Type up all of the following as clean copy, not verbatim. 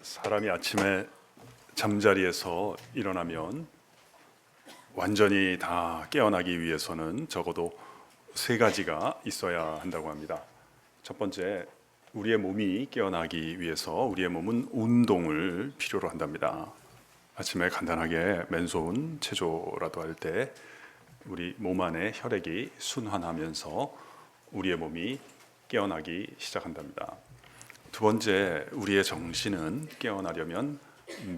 사람이 아침에 잠자리에서 일어나면 완전히 다 깨어나기 위해서는 적어도 세 가지가 있어야 한다고 합니다. 첫 번째, 우리의 몸이 깨어나기 위해서 우리의 몸은 운동을 필요로 한답니다. 아침에 간단하게 맨손 체조라도 할 때 우리 몸 안에 혈액이 순환하면서 우리의 몸이 깨어나기 시작한답니다. 두 번째, 우리의 정신은 깨어나려면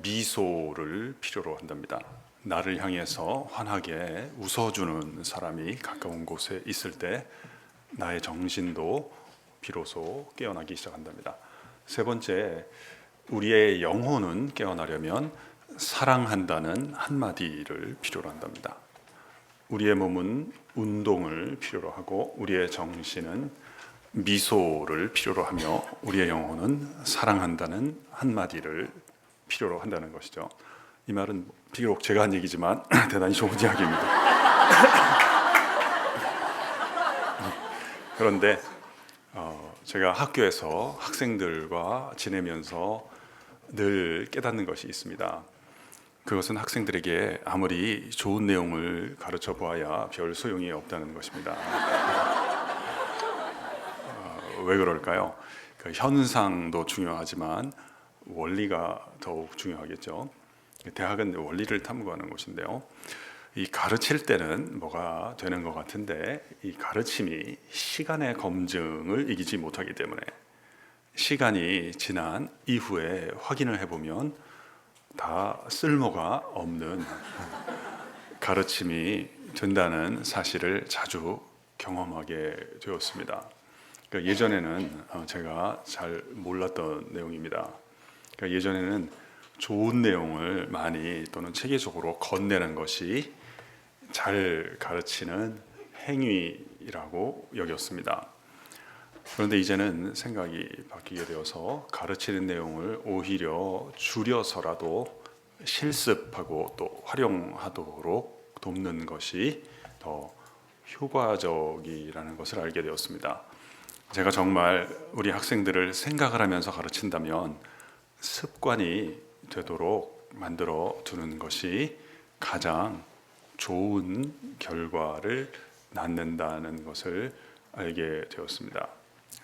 미소를 필요로 한답니다. 나를 향해서 환하게 웃어주는 사람이 가까운 곳에 있을 때 나의 정신도 비로소 깨어나기 시작한답니다. 세 번째, 우리의 영혼은 깨어나려면 사랑한다는 한마디를 필요로 한답니다. 우리의 몸은 운동을 필요로 하고 우리의 정신은 미소를 필요로 하며 우리의 영혼은 사랑한다는 한마디를 필요로 한다는 것이죠. 이 말은 비록 제가 한 얘기지만 대단히 좋은 이야기입니다. 그런데 제가 학교에서 학생들과 지내면서 늘 깨닫는 것이 있습니다. 그것은 학생들에게 아무리 좋은 내용을 가르쳐 보아야 별 소용이 없다는 것입니다. 왜 그럴까요? 그 현상도 중요하지만 원리가 더욱 중요하겠죠. 대학은 원리를 탐구하는 곳인데요. 이 가르칠 때는 뭐가 되는 것 같은데 이 가르침이 시간의 검증을 이기지 못하기 때문에 시간이 지난 이후에 확인을 해보면 다 쓸모가 없는 가르침이 된다는 사실을 자주 경험하게 되었습니다. 그러니까 예전에는 제가 잘 몰랐던 내용입니다. 그러니까 예전에는 좋은 내용을 많이 또는 체계적으로 건네는 것이 잘 가르치는 행위라고 여겼습니다. 그런데 이제는 생각이 바뀌게 되어서 가르치는 내용을 오히려 줄여서라도 실습하고 또 활용하도록 돕는 것이 더 효과적이라는 것을 알게 되었습니다. 제가 정말 우리 학생들을 생각을 하면서 가르친다면 습관이 되도록 만들어 두는 것이 가장 좋은 결과를 낳는다는 것을 알게 되었습니다.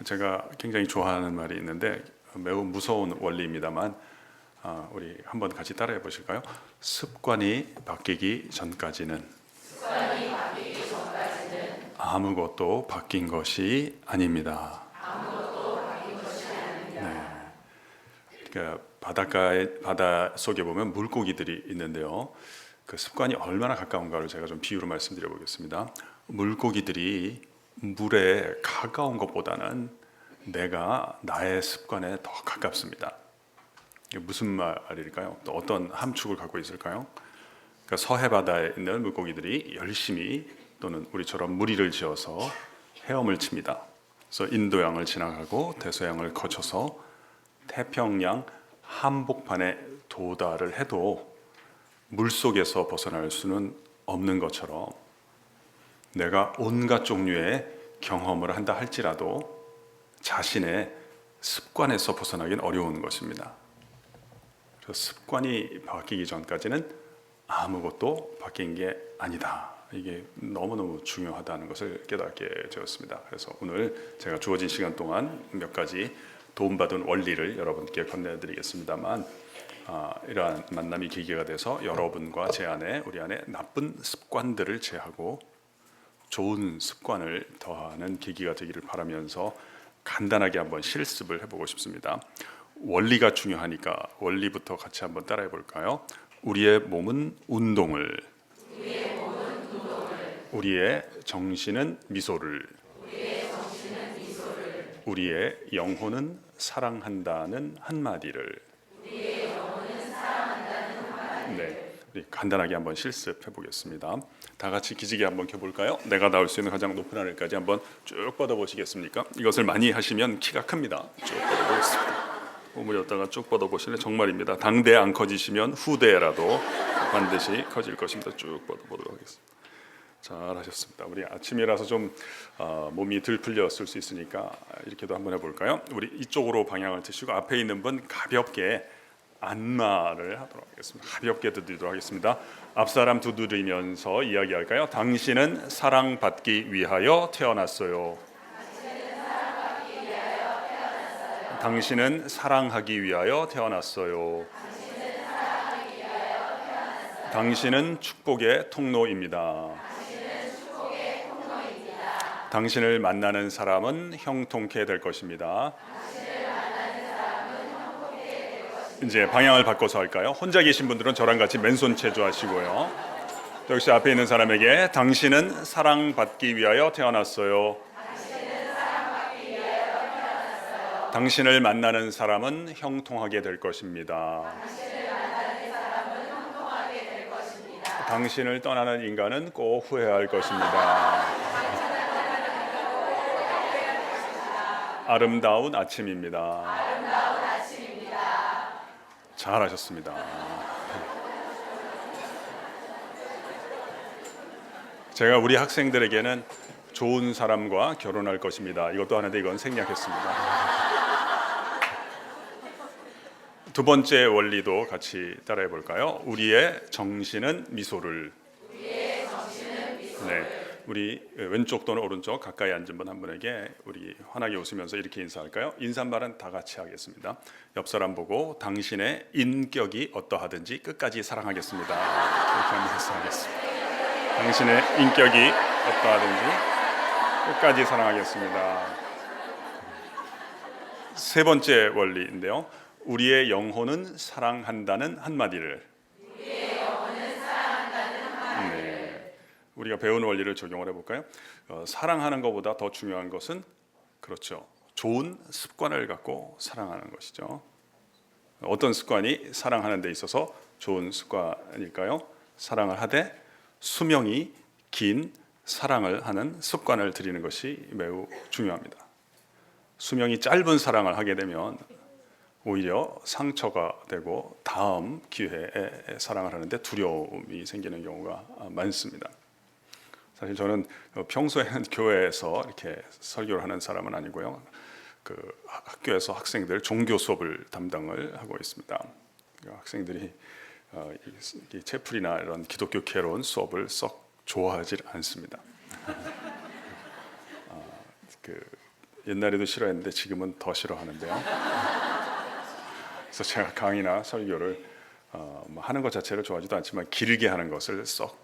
제가 굉장히 좋아하는 말이 있는데 매우 무서운 원리입니다만 우리 한번 같이 따라해 보실까요? 습관이 바뀌기 전까지는 아무것도 바뀐 것이 아닙니다. 네. 그러니까 바다 속에 보면 물고기들이 있는데요. 그 습관이 얼마나 가까운가를 제가 좀 비유로 말씀드려 보겠습니다. 물고기들이 물에 가까운 것보다는 내가 나의 습관에 더 가깝습니다. 이게 무슨 말일까요? 또 어떤 함축을 갖고 있을까요? 그러니까 서해 바다에 있는 물고기들이 열심히 또는 우리처럼 무리를 지어서 헤엄을 칩니다. 그래서 인도양을 지나가고 대서양을 거쳐서 태평양 한복판에 도달을 해도 물속에서 벗어날 수는 없는 것처럼 내가 온갖 종류의 경험을 한다 할지라도 자신의 습관에서 벗어나긴 어려운 것입니다. 그래서 습관이 바뀌기 전까지는 아무것도 바뀐 게 아니다. 이게 너무너무 중요하다는 것을 깨닫게 되었습니다. 그래서 오늘 제가 주어진 시간 동안 몇 가지 도움받은 원리를 여러분께 건네드리겠습니다만 이러한 만남이 계기가 돼서 여러분과 제 안에 우리 안에 나쁜 습관들을 제하고 좋은 습관을 더하는 계기가 되기를 바라면서 간단하게 한번 실습을 해보고 싶습니다. 원리가 중요하니까 원리부터 같이 한번 따라해 볼까요? 우리의 몸은 운동을, 우리의 정신은 미소를, 우리의 영혼은 사랑한다는 한마디를. 네, 우리 간단하게 한번 실습해 보겠습니다. 다 같이 기지개 한번 켜볼까요? 내가 닿을 수 있는 가장 높은 하늘까지 한번 쭉 뻗어보시겠습니까? 이것을 많이 하시면 키가 큽니다. 쭉 뻗어보겠습니다. 몸을 였다가 쭉 뻗어보시면 정말입니다. 당대 안 커지시면 후대라도 반드시 커질 것입니다. 쭉 뻗어보도록 하겠습니다. 잘하셨습니다. 우리 아침이라서 좀 몸이 덜 풀렸을 수 있으니까 이렇게도 한번 해볼까요? 우리 이쪽으로 방향을 드시고 앞에 있는 분 가볍게 안마를 하도록 하겠습니다. 가볍게 드리도록 하겠습니다. 앞사람 두드리면서 이야기할까요? 당신은 사랑받기 위하여 태어났어요. 당신은 사랑하기 위하여 태어났어요. 당신은 축복의 통로입니다. 당신을 만나는 사람은 형통케 될 것입니다. 이제 방향을 바꿔서 할까요? 혼자 계신 분들은 저랑 같이 맨손 체조하시고요. 역시 앞에 있는 사람에게 당신은 사랑받기 위하여 태어났어요. 당신을 만나는 사람은 형통하게 될 것입니다. 당신을 떠나는 인간은 꼭 후회할 것입니다. 아름다운 아침입니다. 잘하셨습니다. 제가 우리 학생들에게는 좋은 사람과 결혼할 것입니다. 이것도 하는데 이건 생략했습니다. 두 번째 원리도 같이 따라해 볼까요? 우리의 정신은 미소를. 네. 우리 왼쪽 또는 오른쪽 가까이 앉은 분 한 분에게 우리 환하게 웃으면서 이렇게 인사할까요? 인사말은 다 같이 하겠습니다. 옆 사람 보고 당신의 인격이 어떠하든지 끝까지 사랑하겠습니다. 이렇게 한번 인사하겠습니다. 당신의 인격이 어떠하든지 끝까지 사랑하겠습니다. 세 번째 원리인데요. 우리의 영혼은 사랑한다는 한마디를. 우리가 배운 원리를 적용을 해볼까요? 사랑하는 것보다 더 중요한 것은 그렇죠. 좋은 습관을 갖고 사랑하는 것이죠. 어떤 습관이 사랑하는 데 있어서 좋은 습관일까요? 사랑을 하되 수명이 긴 사랑을 하는 습관을 들이는 것이 매우 중요합니다. 수명이 짧은 사랑을 하게 되면 오히려 상처가 되고 다음 기회에 사랑을 하는데 두려움이 생기는 경우가 많습니다. 사실 저는 평소에는 교회에서 이렇게 설교를 하는 사람은 아니고요. 그 학교에서 학생들 종교 수업을 담당을 하고 있습니다. 학생들이 이 채플이나 이런 기독교 개론 수업을 썩 좋아하지 않습니다. 옛날에도 싫어했는데 지금은 더 싫어하는데요. 그래서 제가 강의나 설교를 하는 것 자체를 좋아하지도 않지만 길게 하는 것을 썩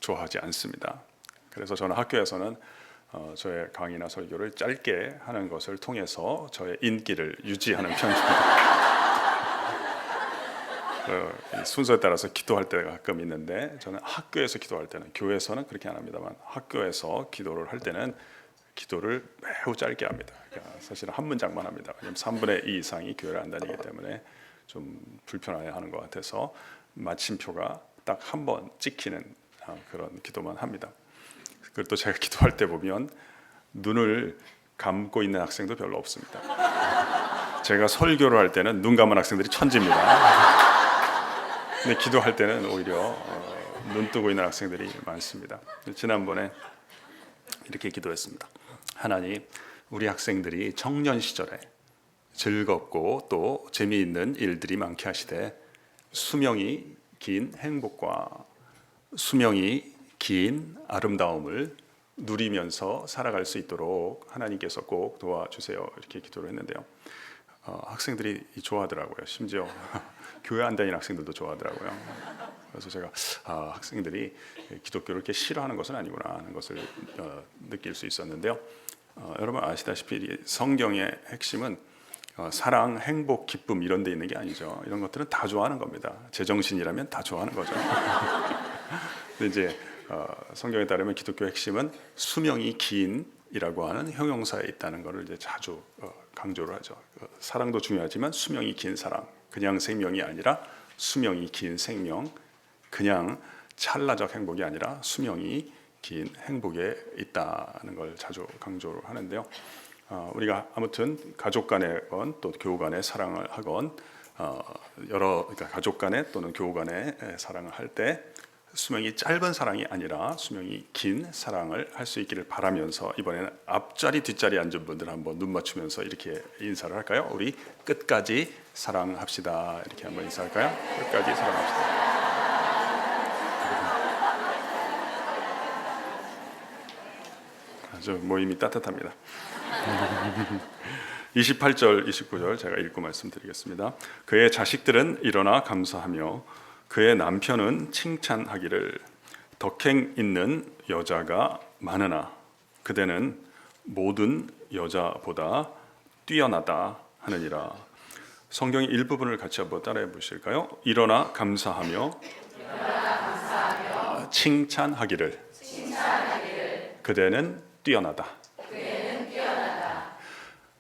좋아하지 않습니다. 그래서 저는 학교에서는 저의 강의나 설교를 짧게 하는 것을 통해서 저의 인기를 유지하는 편입니다. 순서에 따라서 기도할 때가 가끔 있는데 저는 학교에서 기도할 때는, 교회에서는 그렇게 안 합니다만 학교에서 기도를 할 때는 기도를 매우 짧게 합니다. 그러니까 사실은 한 문장만 합니다. 왜냐하면 3분의 2 이상이 교회를 안 다니기 때문에 좀 불편해하는 것 같아서 마침표가 딱 한 번 찍히는 그런 기도만 합니다. 그리고 또 제가 기도할 때 보면 눈을 감고 있는 학생도 별로 없습니다. 제가 설교를 할 때는 눈 감은 학생들이 천지입니다. 근데 기도할 때는 오히려 눈 뜨고 있는 학생들이 많습니다. 지난번에 이렇게 기도했습니다. 하나님, 우리 학생들이 청년 시절에 즐겁고 또 재미있는 일들이 많게 하시되 수명이 긴 행복과 수명이 긴 아름다움을 누리면서 살아갈 수 있도록 하나님께서 꼭 도와주세요. 이렇게 기도를 했는데요. 학생들이 좋아하더라고요. 심지어 교회 안 다니는 학생들도 좋아하더라고요. 그래서 제가 학생들이 기독교를 이렇게 싫어하는 것은 아니구나 하는 것을 느낄 수 있었는데요. 여러분 아시다시피 성경의 핵심은 사랑, 행복, 기쁨 이런 데 있는 게 아니죠. 이런 것들은 다 좋아하는 겁니다. 제정신이라면 다 좋아하는 거죠. 근데 이제 성경에 따르면 기독교의 핵심은 수명이 긴이라고 하는 형용사에 있다는 것을 이제 자주 강조를 하죠. 사랑도 중요하지만 수명이 긴 사랑, 그냥 생명이 아니라 수명이 긴 생명, 그냥 찰나적 행복이 아니라 수명이 긴 행복에 있다는 걸 자주 강조를 하는데요. 우리가 아무튼 가족 간에건 또 교우 간에 사랑을 하건 그러니까 가족 간에 또는 교우 간에 사랑을 할 때 수명이 짧은 사랑이 아니라 수명이 긴 사랑을 할 수 있기를 바라면서 이번에는 앞자리 뒷자리 앉은 분들 한번 눈 맞추면서 이렇게 인사를 할까요? 우리 끝까지 사랑합시다. 이렇게 한번 인사할까요? 끝까지 사랑합시다. 아주 모임이 따뜻합니다. 28절, 29절 제가 읽고 말씀드리겠습니다. 그의 자식들은 일어나 감사하며 그의 남편은 칭찬하기를 덕행 있는 여자가 많으나 그대는 모든 여자보다 뛰어나다 하느니라. 성경의 일부분을 같이 한번 따라해 보실까요? 일어나 감사하며 칭찬하기를 그대는 뛰어나다.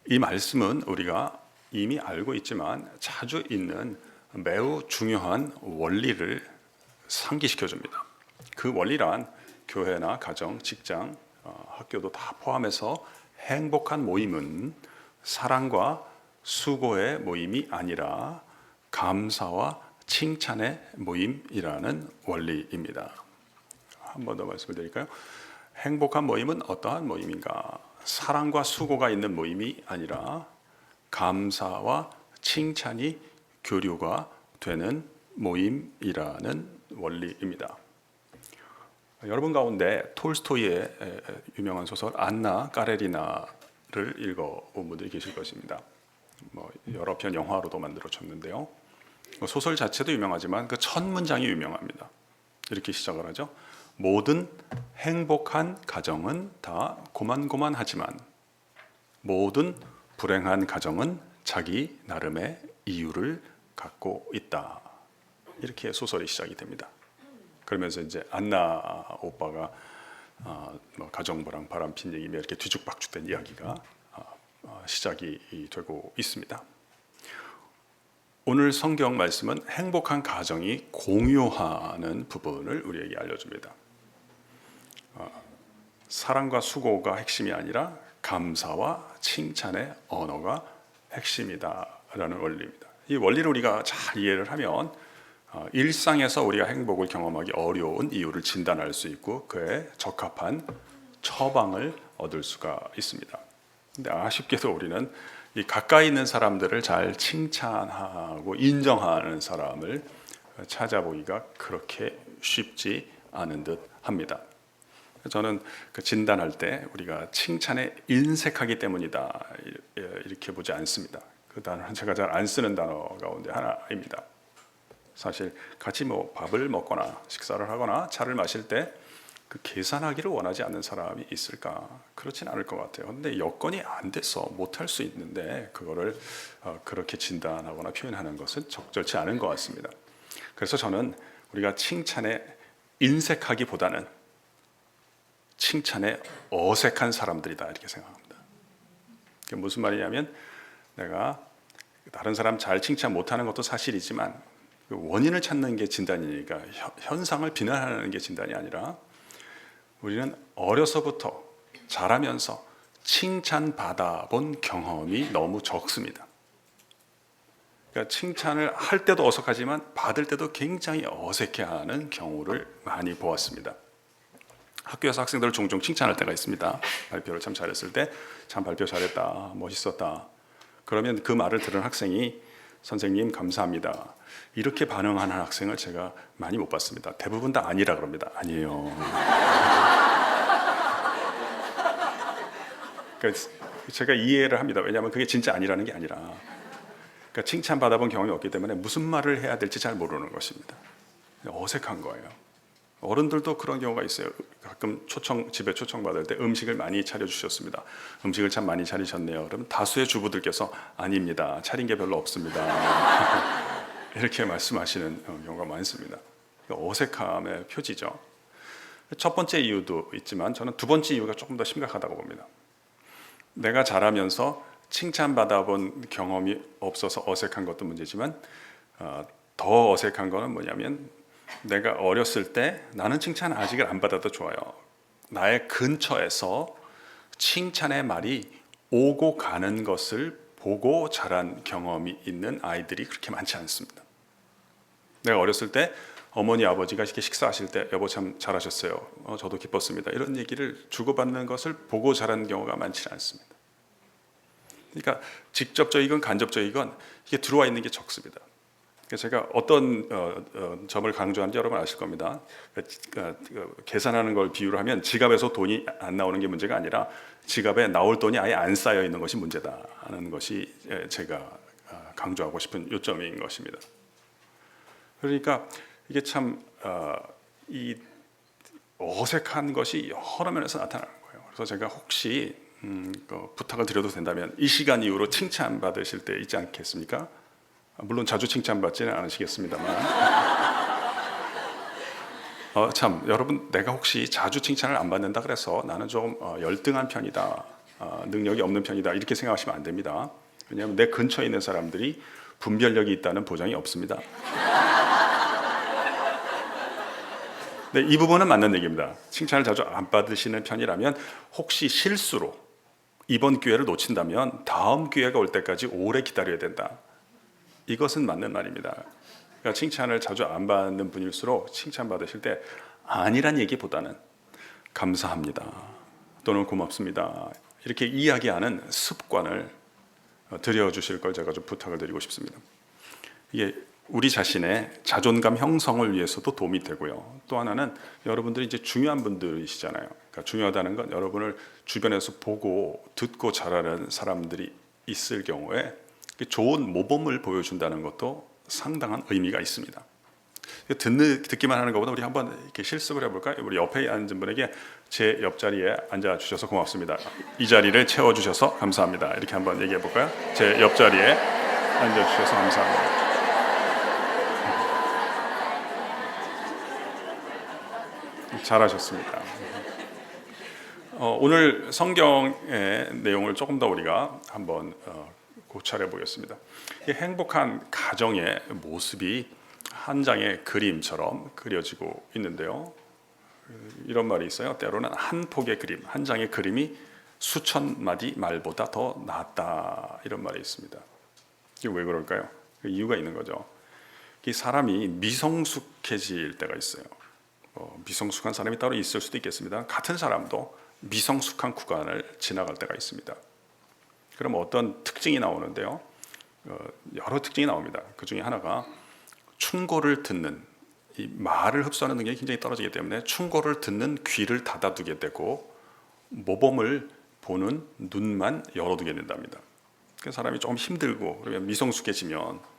이 말씀은 우리가 이미 알고 있지만 자주 있는 매우 중요한 원리를 상기시켜 줍니다. 그 원리란 교회나 가정, 직장, 학교도 다 포함해서 행복한 모임은 사랑과 수고의 모임이 아니라 감사와 칭찬의 모임이라는 원리입니다. 한 번 더 말씀을 드릴까요? 행복한 모임은 어떠한 모임인가? 사랑과 수고가 있는 모임이 아니라 감사와 칭찬이 교류가 되는 모임이라는 원리입니다. 여러분 가운데 톨스토이의 유명한 소설 안나 까레리나를 읽어본 분들이 계실 것입니다. 여러 편 영화로도 만들어졌는데요. 소설 자체도 유명하지만 그 첫 문장이 유명합니다. 이렇게 시작을 하죠. 모든 행복한 가정은 다 고만고만하지만 모든 불행한 가정은 자기 나름의 이유를 갖고 있다. 이렇게 소설이 시작이 됩니다. 그러면서 이제 안나 오빠가 가정부랑 바람핀 얘기며 이렇게 뒤죽박죽된 이야기가 시작이 되고 있습니다. 오늘 성경 말씀은 행복한 가정이 공유하는 부분을 우리에게 알려줍니다. 사랑과 수고가 핵심이 아니라 감사와 칭찬의 언어가 핵심이다라는 원리입니다. 이 원리를 우리가 잘 이해를 하면 일상에서 우리가 행복을 경험하기 어려운 이유를 진단할 수 있고 그에 적합한 처방을 얻을 수가 있습니다. 근데 아쉽게도 우리는 이 가까이 있는 사람들을 잘 칭찬하고 인정하는 사람을 찾아보기가 그렇게 쉽지 않은 듯 합니다. 저는 그 진단할 때 우리가 칭찬에 인색하기 때문이다 이렇게 보지 않습니다. 그 단어는 제가 잘 안 쓰는 단어 가운데 하나입니다. 사실 같이 밥을 먹거나 식사를 하거나 차를 마실 때 그 계산하기를 원하지 않는 사람이 있을까? 그렇진 않을 것 같아요. 근데 여건이 안 돼서 못할 수 있는데 그거를 그렇게 진단하거나 표현하는 것은 적절치 않은 것 같습니다. 그래서 저는 우리가 칭찬에 인색하기보다는 칭찬에 어색한 사람들이다 이렇게 생각합니다. 그게 무슨 말이냐면 내가 다른 사람 잘 칭찬 못하는 것도 사실이지만 원인을 찾는 게 진단이니까 현상을 비난하는 게 진단이 아니라 우리는 어려서부터 자라면서 칭찬받아 본 경험이 너무 적습니다. 그러니까 칭찬을 할 때도 어색하지만 받을 때도 굉장히 어색해하는 경우를 많이 보았습니다. 학교에서 학생들을 종종 칭찬할 때가 있습니다. 발표를 참 잘했을 때 참 발표 잘했다, 멋있었다. 그러면 그 말을 들은 학생이 선생님 감사합니다. 이렇게 반응하는 학생을 제가 많이 못 봤습니다. 대부분 다 아니라 그럽니다. 아니에요. 그러니까 제가 이해를 합니다. 왜냐하면 그게 진짜 아니라는 게 아니라 그러니까 칭찬받아본 경험이 없기 때문에 무슨 말을 해야 될지 잘 모르는 것입니다. 어색한 거예요. 어른들도 그런 경우가 있어요. 가끔 집에 초청 받을 때 음식을 많이 차려주셨습니다. 음식을 참 많이 차리셨네요. 그럼 다수의 주부들께서 아닙니다. 차린 게 별로 없습니다. 이렇게 말씀하시는 경우가 많습니다. 어색함의 표지죠. 첫 번째 이유도 있지만 저는 두 번째 이유가 조금 더 심각하다고 봅니다. 내가 자라면서 칭찬받아본 경험이 없어서 어색한 것도 문제지만 더 어색한 거는 뭐냐면 내가 어렸을 때 나는 칭찬 아직을 안 받아도 좋아요. 나의 근처에서 칭찬의 말이 오고 가는 것을 보고 자란 경험이 있는 아이들이 그렇게 많지 않습니다. 내가 어렸을 때 어머니 아버지가 이렇게 식사하실 때 여보 참 잘하셨어요. 저도 기뻤습니다. 이런 얘기를 주고받는 것을 보고 자란 경우가 많지 않습니다. 그러니까 직접적이건 간접적이건 이게 들어와 있는 게 적습니다. 그래서 제가 어떤 점을 강조하는지 여러분 아실 겁니다. 계산하는 걸 비유로 하면 지갑에서 돈이 안 나오는 게 문제가 아니라 지갑에 나올 돈이 아예 안 쌓여 있는 것이 문제다 하는 것이 제가 강조하고 싶은 요점인 것입니다. 그러니까 이게 참 이 어색한 것이 여러 면에서 나타나는 거예요. 그래서 제가 혹시 부탁을 드려도 된다면 이 시간 이후로 칭찬 받으실 때 있지 않겠습니까? 물론 자주 칭찬받지는 않으시겠습니다만 참 여러분, 내가 혹시 자주 칭찬을 안 받는다 그래서 나는 좀 열등한 편이다, 능력이 없는 편이다 이렇게 생각하시면 안 됩니다. 왜냐하면 내 근처에 있는 사람들이 분별력이 있다는 보장이 없습니다. 네, 이 부분은 맞는 얘기입니다. 칭찬을 자주 안 받으시는 편이라면 혹시 실수로 이번 기회를 놓친다면 다음 기회가 올 때까지 오래 기다려야 된다. 이것은 맞는 말입니다. 그러니까 칭찬을 자주 안 받는 분일수록 칭찬 받으실 때 아니란 얘기보다는 감사합니다 또는 고맙습니다 이렇게 이야기하는 습관을 들여주실 걸 제가 좀 부탁을 드리고 싶습니다. 이게 우리 자신의 자존감 형성을 위해서도 도움이 되고요. 또 하나는 여러분들이 이제 중요한 분들이시잖아요. 그러니까 중요하다는 건 여러분을 주변에서 보고 듣고 자라는 사람들이 있을 경우에 좋은 모범을 보여준다는 것도 상당한 의미가 있습니다. 듣기만 하는 것보다 우리 한번 이렇게 실습을 해볼까요? 우리 옆에 앉은 분에게 제 옆자리에 앉아주셔서 고맙습니다. 이 자리를 채워주셔서 감사합니다. 이렇게 한번 얘기해 볼까요? 제 옆자리에 앉아주셔서 감사합니다. 잘하셨습니다. 오늘 성경의 내용을 조금 더 우리가 한번 고찰해 보겠습니다. 행복한 가정의 모습이 한 장의 그림처럼 그려지고 있는데요. 이런 말이 있어요. 때로는 한 폭의 그림, 한 장의 그림이 수천 마디 말보다 더 낫다, 이런 말이 있습니다. 이게 왜 그럴까요? 이유가 있는 거죠. 이 사람이 미성숙해질 때가 있어요. 미성숙한 사람이 따로 있을 수도 있겠습니다. 같은 사람도 미성숙한 구간을 지나갈 때가 있습니다. 그럼 어떤 특징이 나오는데요. 여러 특징이 나옵니다. 그 중에 하나가 충고를 듣는, 이 말을 흡수하는 능력이 굉장히 떨어지기 때문에 충고를 듣는 귀를 닫아두게 되고 모범을 보는 눈만 열어두게 된답니다. 그 사람이 조금 힘들고 그러면 미성숙해지면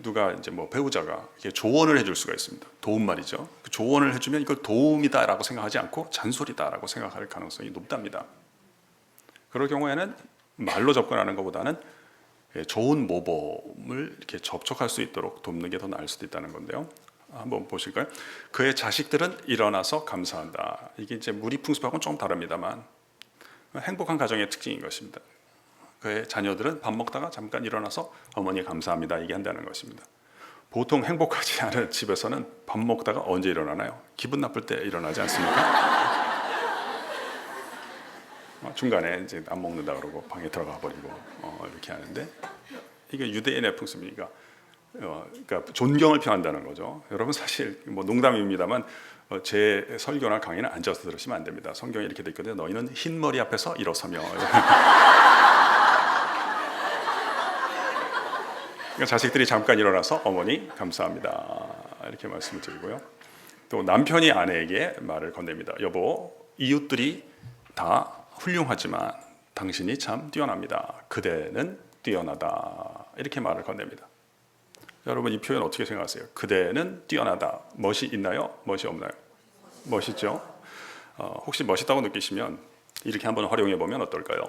누가 이제 뭐 배우자가 이렇게 조언을 해줄 수가 있습니다. 도움 말이죠. 그 조언을 해주면 이걸 도움이다라고 생각하지 않고 잔소리다라고 생각할 가능성이 높답니다. 그럴 경우에는 말로 접근하는 것보다는 좋은 모범을 이렇게 접촉할 수 있도록 돕는 게 더 나을 수도 있다는 건데요. 한번 보실까요? 그의 자식들은 일어나서 감사한다. 이게 이제 무리풍습하고는 좀 다릅니다만 행복한 가정의 특징인 것입니다. 그의 자녀들은 밥 먹다가 잠깐 일어나서 어머니 감사합니다 얘기한다는 것입니다. 보통 행복하지 않은 집에서는 밥 먹다가 언제 일어나나요? 기분 나쁠 때 일어나지 않습니까? 중간에 이제 안 먹는다 그러고 방에 들어가 버리고 이렇게 하는데, 이게 유대인의 풍습이니까 그러니까 존경을 표한다는 거죠. 여러분 사실 뭐 농담입니다만 제 설교나 강의는 앉아서 들으시면 안 됩니다. 성경에 이렇게 돼 있거든요. 너희는 흰 머리 앞에서 일어서며. 그러니까 자식들이 잠깐 일어나서 어머니 감사합니다 이렇게 말씀을 드리고요. 또 남편이 아내에게 말을 건넵니다. 여보, 이웃들이 다 훌륭하지만 당신이 참 뛰어납니다. 그대는 뛰어나다. 이렇게 말을 건넵니다. 여러분 이 표현 어떻게 생각하세요? 그대는 뛰어나다. 멋이 있나요? 멋이 없나요? 멋있죠? 혹시 멋있다고 느끼시면 이렇게 한번 활용해 보면 어떨까요?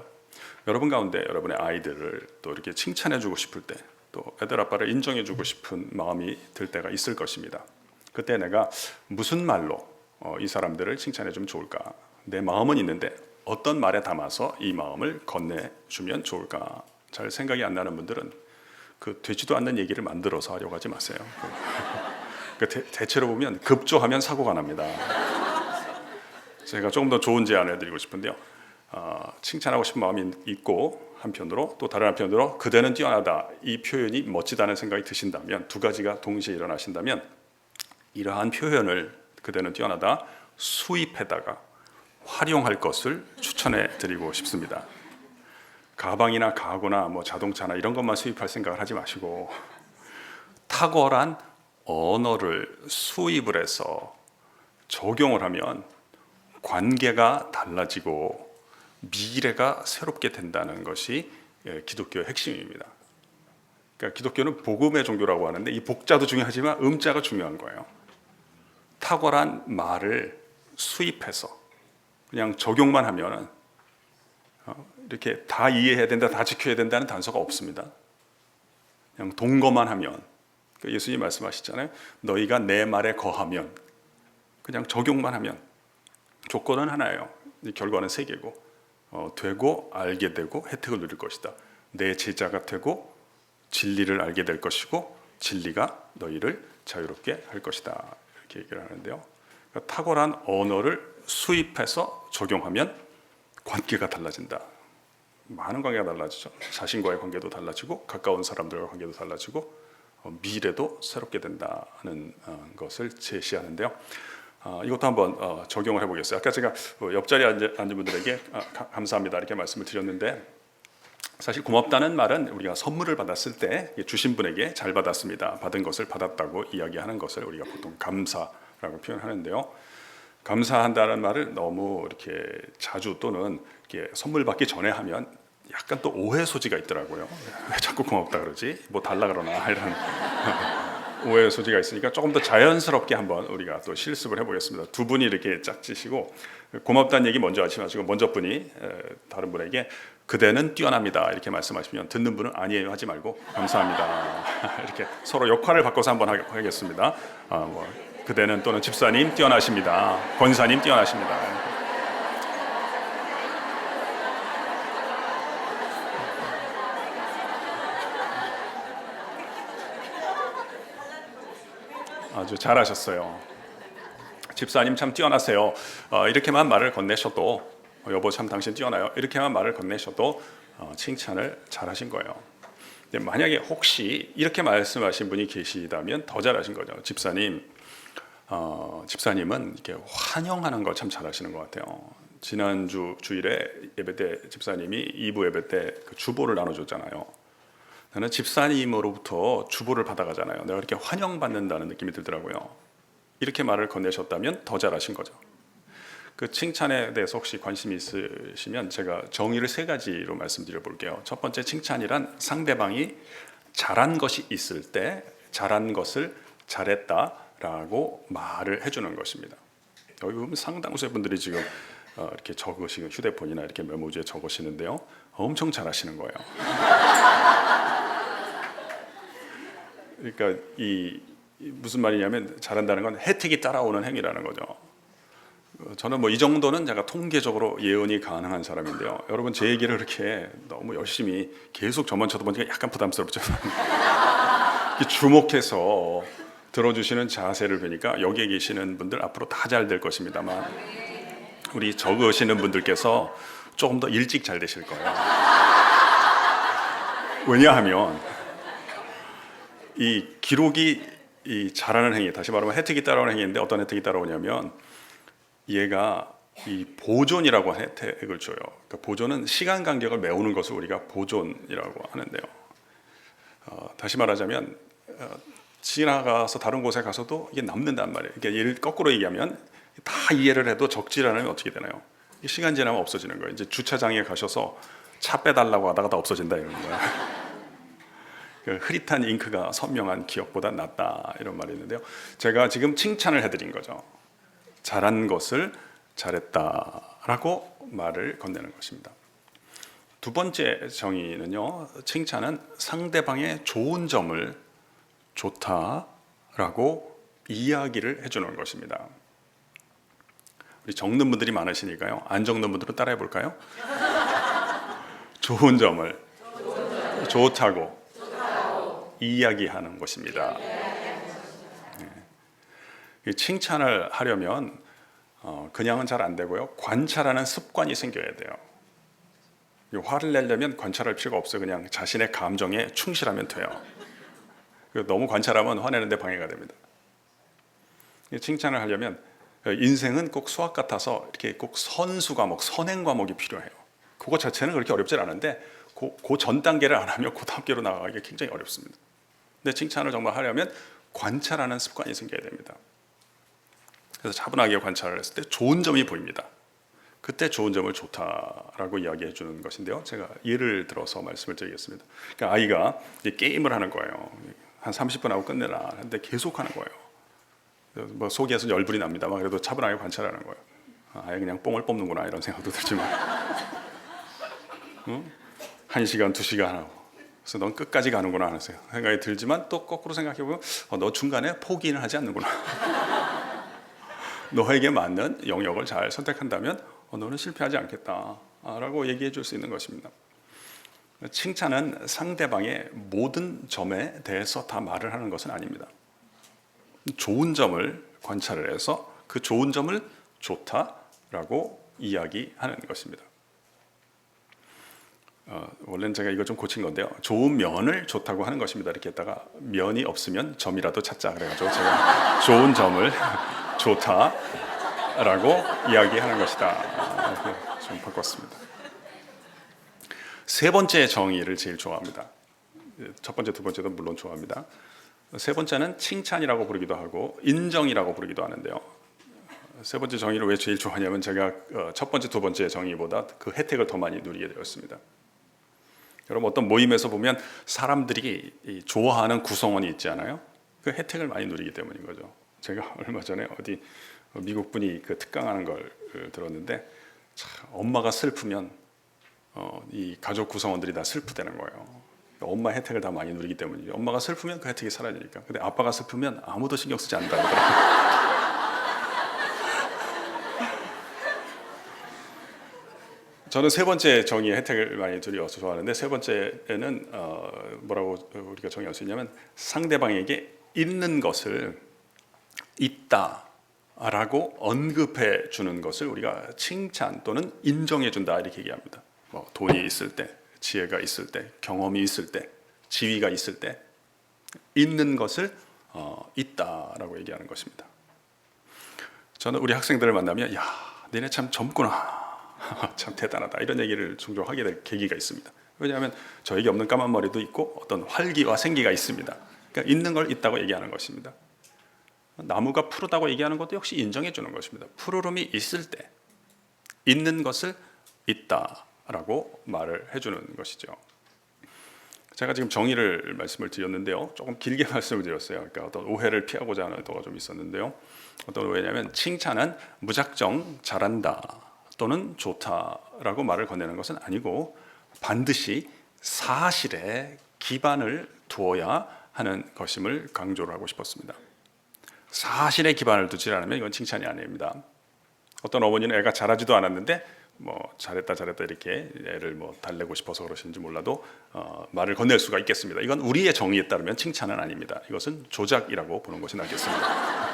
여러분 가운데 여러분의 아이들을 또 이렇게 칭찬해 주고 싶을 때, 또 애들 아빠를 인정해 주고 싶은 마음이 들 때가 있을 것입니다. 그때 내가 무슨 말로 이 사람들을 칭찬해 주면 좋을까? 내 마음은 있는데 어떤 말에 담아서 이 마음을 건네주면 좋을까? 잘 생각이 안 나는 분들은 그 되지도 않는 얘기를 만들어서 하려고 하지 마세요. 대체로 보면 급조하면 사고가 납니다. 제가 조금 더 좋은 제안을 드리고 싶은데요. 칭찬하고 싶은 마음이 있고 한편으로 또 다른 한편으로 그대는 뛰어나다 이 표현이 멋지다는 생각이 드신다면, 두 가지가 동시에 일어나신다면 이러한 표현을 그대는 뛰어나다 수입해다가 활용할 것을 추천해 드리고 싶습니다. 가방이나 가구나 뭐 자동차나 이런 것만 수입할 생각을 하지 마시고 탁월한 언어를 수입을 해서 적용을 하면 관계가 달라지고 미래가 새롭게 된다는 것이 기독교의 핵심입니다. 그러니까 기독교는 복음의 종교라고 하는데 이 복자도 중요하지만 음자가 중요한 거예요. 탁월한 말을 수입해서 그냥 적용만 하면 이렇게 다 이해해야 된다, 다 지켜야 된다는 단서가 없습니다. 그냥 동거만 하면, 예수님 말씀하시잖아요. 너희가 내 말에 거하면, 그냥 적용만 하면 조건은 하나예요. 결과는 세 개고, 되고 알게 되고 혜택을 누릴 것이다. 내 제자가 되고 진리를 알게 될 것이고 진리가 너희를 자유롭게 할 것이다. 이렇게 얘기를 하는데요. 그러니까 탁월한 언어를 수입해서 적용하면 관계가 달라진다. 많은 관계가 달라지죠. 자신과의 관계도 달라지고 가까운 사람들과 관계도 달라지고 미래도 새롭게 된다는 것을 제시하는데요. 이것도 한번 적용을 해보겠어요. 아까 제가 옆자리에 앉은 분들에게 감사합니다 이렇게 말씀을 드렸는데, 사실 고맙다는 말은 우리가 선물을 받았을 때 주신 분에게 잘 받았습니다, 받은 것을 받았다고 이야기하는 것을 우리가 보통 감사라고 표현하는데요. 감사한다는 말을 너무 이렇게 자주 또는 이렇게 선물 받기 전에 하면 약간 또 오해 소지가 있더라고요. 왜 자꾸 고맙다 그러지? 뭐 달라 그러나 이런 오해 소지가 있으니까 조금 더 자연스럽게 한번 우리가 또 실습을 해보겠습니다. 두 분이 이렇게 짝지시고 고맙다는 얘기 먼저 하지 마시고 먼저 분이 다른 분에게 그대는 뛰어납니다 이렇게 말씀하시면 듣는 분은 아니에요 하지 말고 감사합니다 이렇게 서로 역할을 바꿔서 한번 하겠습니다. 그대는 또는 집사님 뛰어나십니다. 권사님 뛰어나십니다. 아주 잘하셨어요. 집사님 참 뛰어나세요. 이렇게만 말을 건네셔도 여보 참 당신 뛰어나요. 이렇게만 말을 건네셔도 칭찬을 잘하신 거예요. 만약에 혹시 이렇게 말씀하신 분이 계시다면 더 잘하신 거죠. 집사님은 이렇게 환영하는 거 참 잘하시는 것 같아요. 지난주 주일에 예배 때 집사님이 2부 예배 때 그 주보를 나눠줬잖아요. 나는 집사님으로부터 주보를 받아가잖아요. 내가 이렇게 환영받는다는 느낌이 들더라고요. 이렇게 말을 건네셨다면 더 잘하신 거죠. 그 칭찬에 대해서 혹시 관심이 있으시면 제가 정의를 세 가지로 말씀드려 볼게요. 첫 번째, 칭찬이란 상대방이 잘한 것이 있을 때 잘한 것을 잘했다라고 말을 해주는 것입니다. 여기 보면 상당수의 분들이 지금 이렇게 적으시고 휴대폰이나 이렇게 메모지에 적으시는데요. 엄청 잘하시는 거예요. 그러니까 무슨 말이냐면 잘한다는 건 혜택이 따라오는 행위라는 거죠. 저는 뭐 이 정도는 제가 통계적으로 예언이 가능한 사람인데요. 여러분 제 얘기를 그렇게 너무 열심히 계속 저만 쳐다보니까 약간 부담스럽죠. 주목해서 들어주시는 자세를 보니까 여기에 계시는 분들 앞으로 다 잘 될 것입니다만 우리 적으시는 분들께서 조금 더 일찍 잘 되실 거예요. 왜냐하면 이 기록이 이 잘하는 행위, 다시 말하면 혜택이 따라오는 행위인데 어떤 혜택이 따라오냐면 얘가 이 보존이라고 하는 혜택을 줘요. 그러니까 보존은 시간 간격을 메우는 것을 우리가 보존이라고 하는데요. 다시 말하자면 지나가서 다른 곳에 가서도 이게 남는단 말이에요. 그러니까 예를 거꾸로 얘기하면 다 이해를 해도 적지 않으면 어떻게 되나요? 시간 지나면 없어지는 거예요. 이제 주차장에 가셔서 차 빼달라고 하다가 다 없어진다 이러는 거예요. 흐릿한 잉크가 선명한 기억보다 낫다 이런 말이 있는데요. 제가 지금 칭찬을 해드린 거죠. 잘한 것을 잘했다라고 말을 건네는 것입니다. 두 번째 정의는요. 칭찬은 상대방의 좋은 점을 좋다라고 이야기를 해주는 것입니다. 우리 적는 분들이 많으시니까요. 안 적는 분들은 따라해 볼까요? 좋은 점을 좋다고 이야기하는 것입니다. 칭찬을 하려면 그냥은 잘 안 되고요. 관찰하는 습관이 생겨야 돼요. 화를 내려면 관찰할 필요가 없어요. 그냥 자신의 감정에 충실하면 돼요. 너무 관찰하면 화내는 데 방해가 됩니다. 칭찬을 하려면 인생은 꼭 수학 같아서 이렇게 꼭 선수 과목, 선행 과목이 필요해요. 그거 자체는 그렇게 어렵지 않은데 그 전 단계를 안 하면 고등학교로 나가기가 굉장히 어렵습니다. 근데 칭찬을 정말 하려면 관찰하는 습관이 생겨야 됩니다. 그래서 차분하게 관찰을 했을 때 좋은 점이 보입니다. 그때 좋은 점을 좋다라고 이야기해 주는 것인데요. 제가 예를 들어서 말씀을 드리겠습니다. 그러니까 아이가 이제 게임을 하는 거예요. 한 30분 하고 끝내라 하는데 계속 하는 거예요. 뭐 속에서 열불이 납니다만 그래도 차분하게 관찰하는 거예요. 아예 그냥 뽕을 뽑는구나 이런 생각도 들지만 1시간, 2시간 하고 그래서 넌 끝까지 가는구나 하는 생각이 들지만 또 거꾸로 생각해보면 너 중간에 포기는 하지 않는구나. 너에게 맞는 영역을 잘 선택한다면 너는 실패하지 않겠다라고 얘기해 줄 수 있는 것입니다. 칭찬은 상대방의 모든 점에 대해서 다 말을 하는 것은 아닙니다. 좋은 점을 관찰을 해서 그 좋은 점을 좋다라고 이야기하는 것입니다. 원래는 제가 이거 좀 고친 건데요. 좋은 면을 좋다고 하는 것입니다. 이렇게 했다가 면이 없으면 점이라도 찾자 그래가지고 제가 좋은 점을 좋다라고 이야기하는 것이다. 좀 바꿨습니다. 세 번째 정의를 제일 좋아합니다. 첫 번째, 두 번째도 물론 좋아합니다. 세 번째는 칭찬이라고 부르기도 하고 인정이라고 부르기도 하는데요. 세 번째 정의를 왜 제일 좋아하냐면 제가 첫 번째, 두 번째 정의보다 그 혜택을 더 많이 누리게 되었습니다. 여러분 어떤 모임에서 보면 사람들이 좋아하는 구성원이 있지 않아요? 그 혜택을 많이 누리기 때문인 거죠. 제가 얼마 전에 어디 미국 분이 그 특강하는 걸 들었는데 참, 엄마가 슬프면 이 가족 구성원들이 다 슬프다는 거예요. 엄마 혜택을 다 많이 누리기 때문이죠. 엄마가 슬프면 그 혜택이 사라지니까. 근데 아빠가 슬프면 아무도 신경 쓰지 않는다 그러더라고요. 저는 세 번째 정의의 혜택을 많이 누려서 좋아하는데 세 번째는 뭐라고 우리가 정의할 수 있냐면 상대방에게 있는 것을 있다라고 언급해 주는 것을 우리가 칭찬 또는 인정해 준다 이렇게 얘기합니다. 뭐 돈이 있을 때, 지혜가 있을 때, 경험이 있을 때, 지위가 있을 때 있는 것을 있다라고 얘기하는 것입니다. 저는 우리 학생들을 만나면 야, 너네 참 젊구나. 참 대단하다 이런 얘기를 종종 하게 될 계기가 있습니다. 왜냐하면 저에게 없는 까만 머리도 있고 어떤 활기와 생기가 있습니다. 그러니까 있는 걸 있다고 얘기하는 것입니다. 나무가 푸르다고 얘기하는 것도 역시 인정해 주는 것입니다. 푸르름이 있을 때 있는 것을 있다라고 말을 해주는 것이죠. 제가 지금 정의를 말씀을 드렸는데요. 조금 길게 말씀을 드렸어요. 그러니까 어떤 오해를 피하고자 하는 의도가 좀 있었는데요. 어떤 오해냐면 칭찬은 무작정 잘한다 또는 좋다라고 말을 건네는 것은 아니고 반드시 사실에 기반을 두어야 하는 것임을 강조를 하고 싶었습니다. 사실에 기반을 두지 않으면 이건 칭찬이 아닙니다. 어떤 어머니는 애가 잘하지도 않았는데 뭐 잘했다 이렇게 애를 뭐 달래고 싶어서 그러시는지 몰라도 말을 건넬 수가 있겠습니다. 이건 우리의 정의에 따르면 칭찬은 아닙니다. 이것은 조작이라고 보는 것이 낫겠습니다.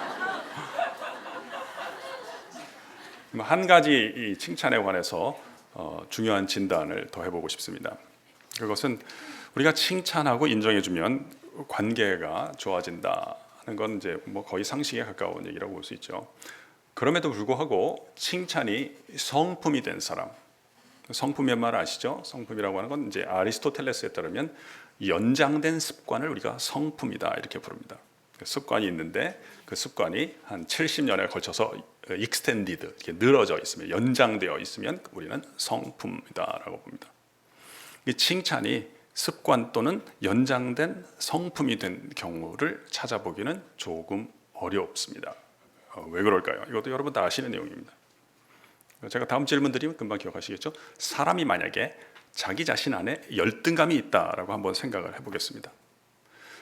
한 가지 이 칭찬에 관해서 중요한 진단을 더 해보고 싶습니다. 그것은 우리가 칭찬하고 인정해주면 관계가 좋아진다는 건 이제 뭐 거의 상식에 가까운 얘기라고 볼 수 있죠. 그럼에도 불구하고 칭찬이 성품이 된 사람, 성품의 말 아시죠? 성품이라고 하는 건 이제 아리스토텔레스에 따르면 연장된 습관을 우리가 성품이다 이렇게 부릅니다. 습관이 있는데 그 습관이 한 70년에 걸쳐서 익스텐디드 이렇게 늘어져 있으면 연장되어 있으면 우리는 성품이다라고 봅니다. 이 칭찬이 습관 또는 연장된 성품이 된 경우를 찾아보기는 조금 어렵습니다. 왜 그럴까요? 이것도 여러분 다 아시는 내용입니다. 제가 다음 질문 드리면 금방 기억하시겠죠? 사람이 만약에 자기 자신 안에 열등감이 있다라고 한번 생각을 해보겠습니다.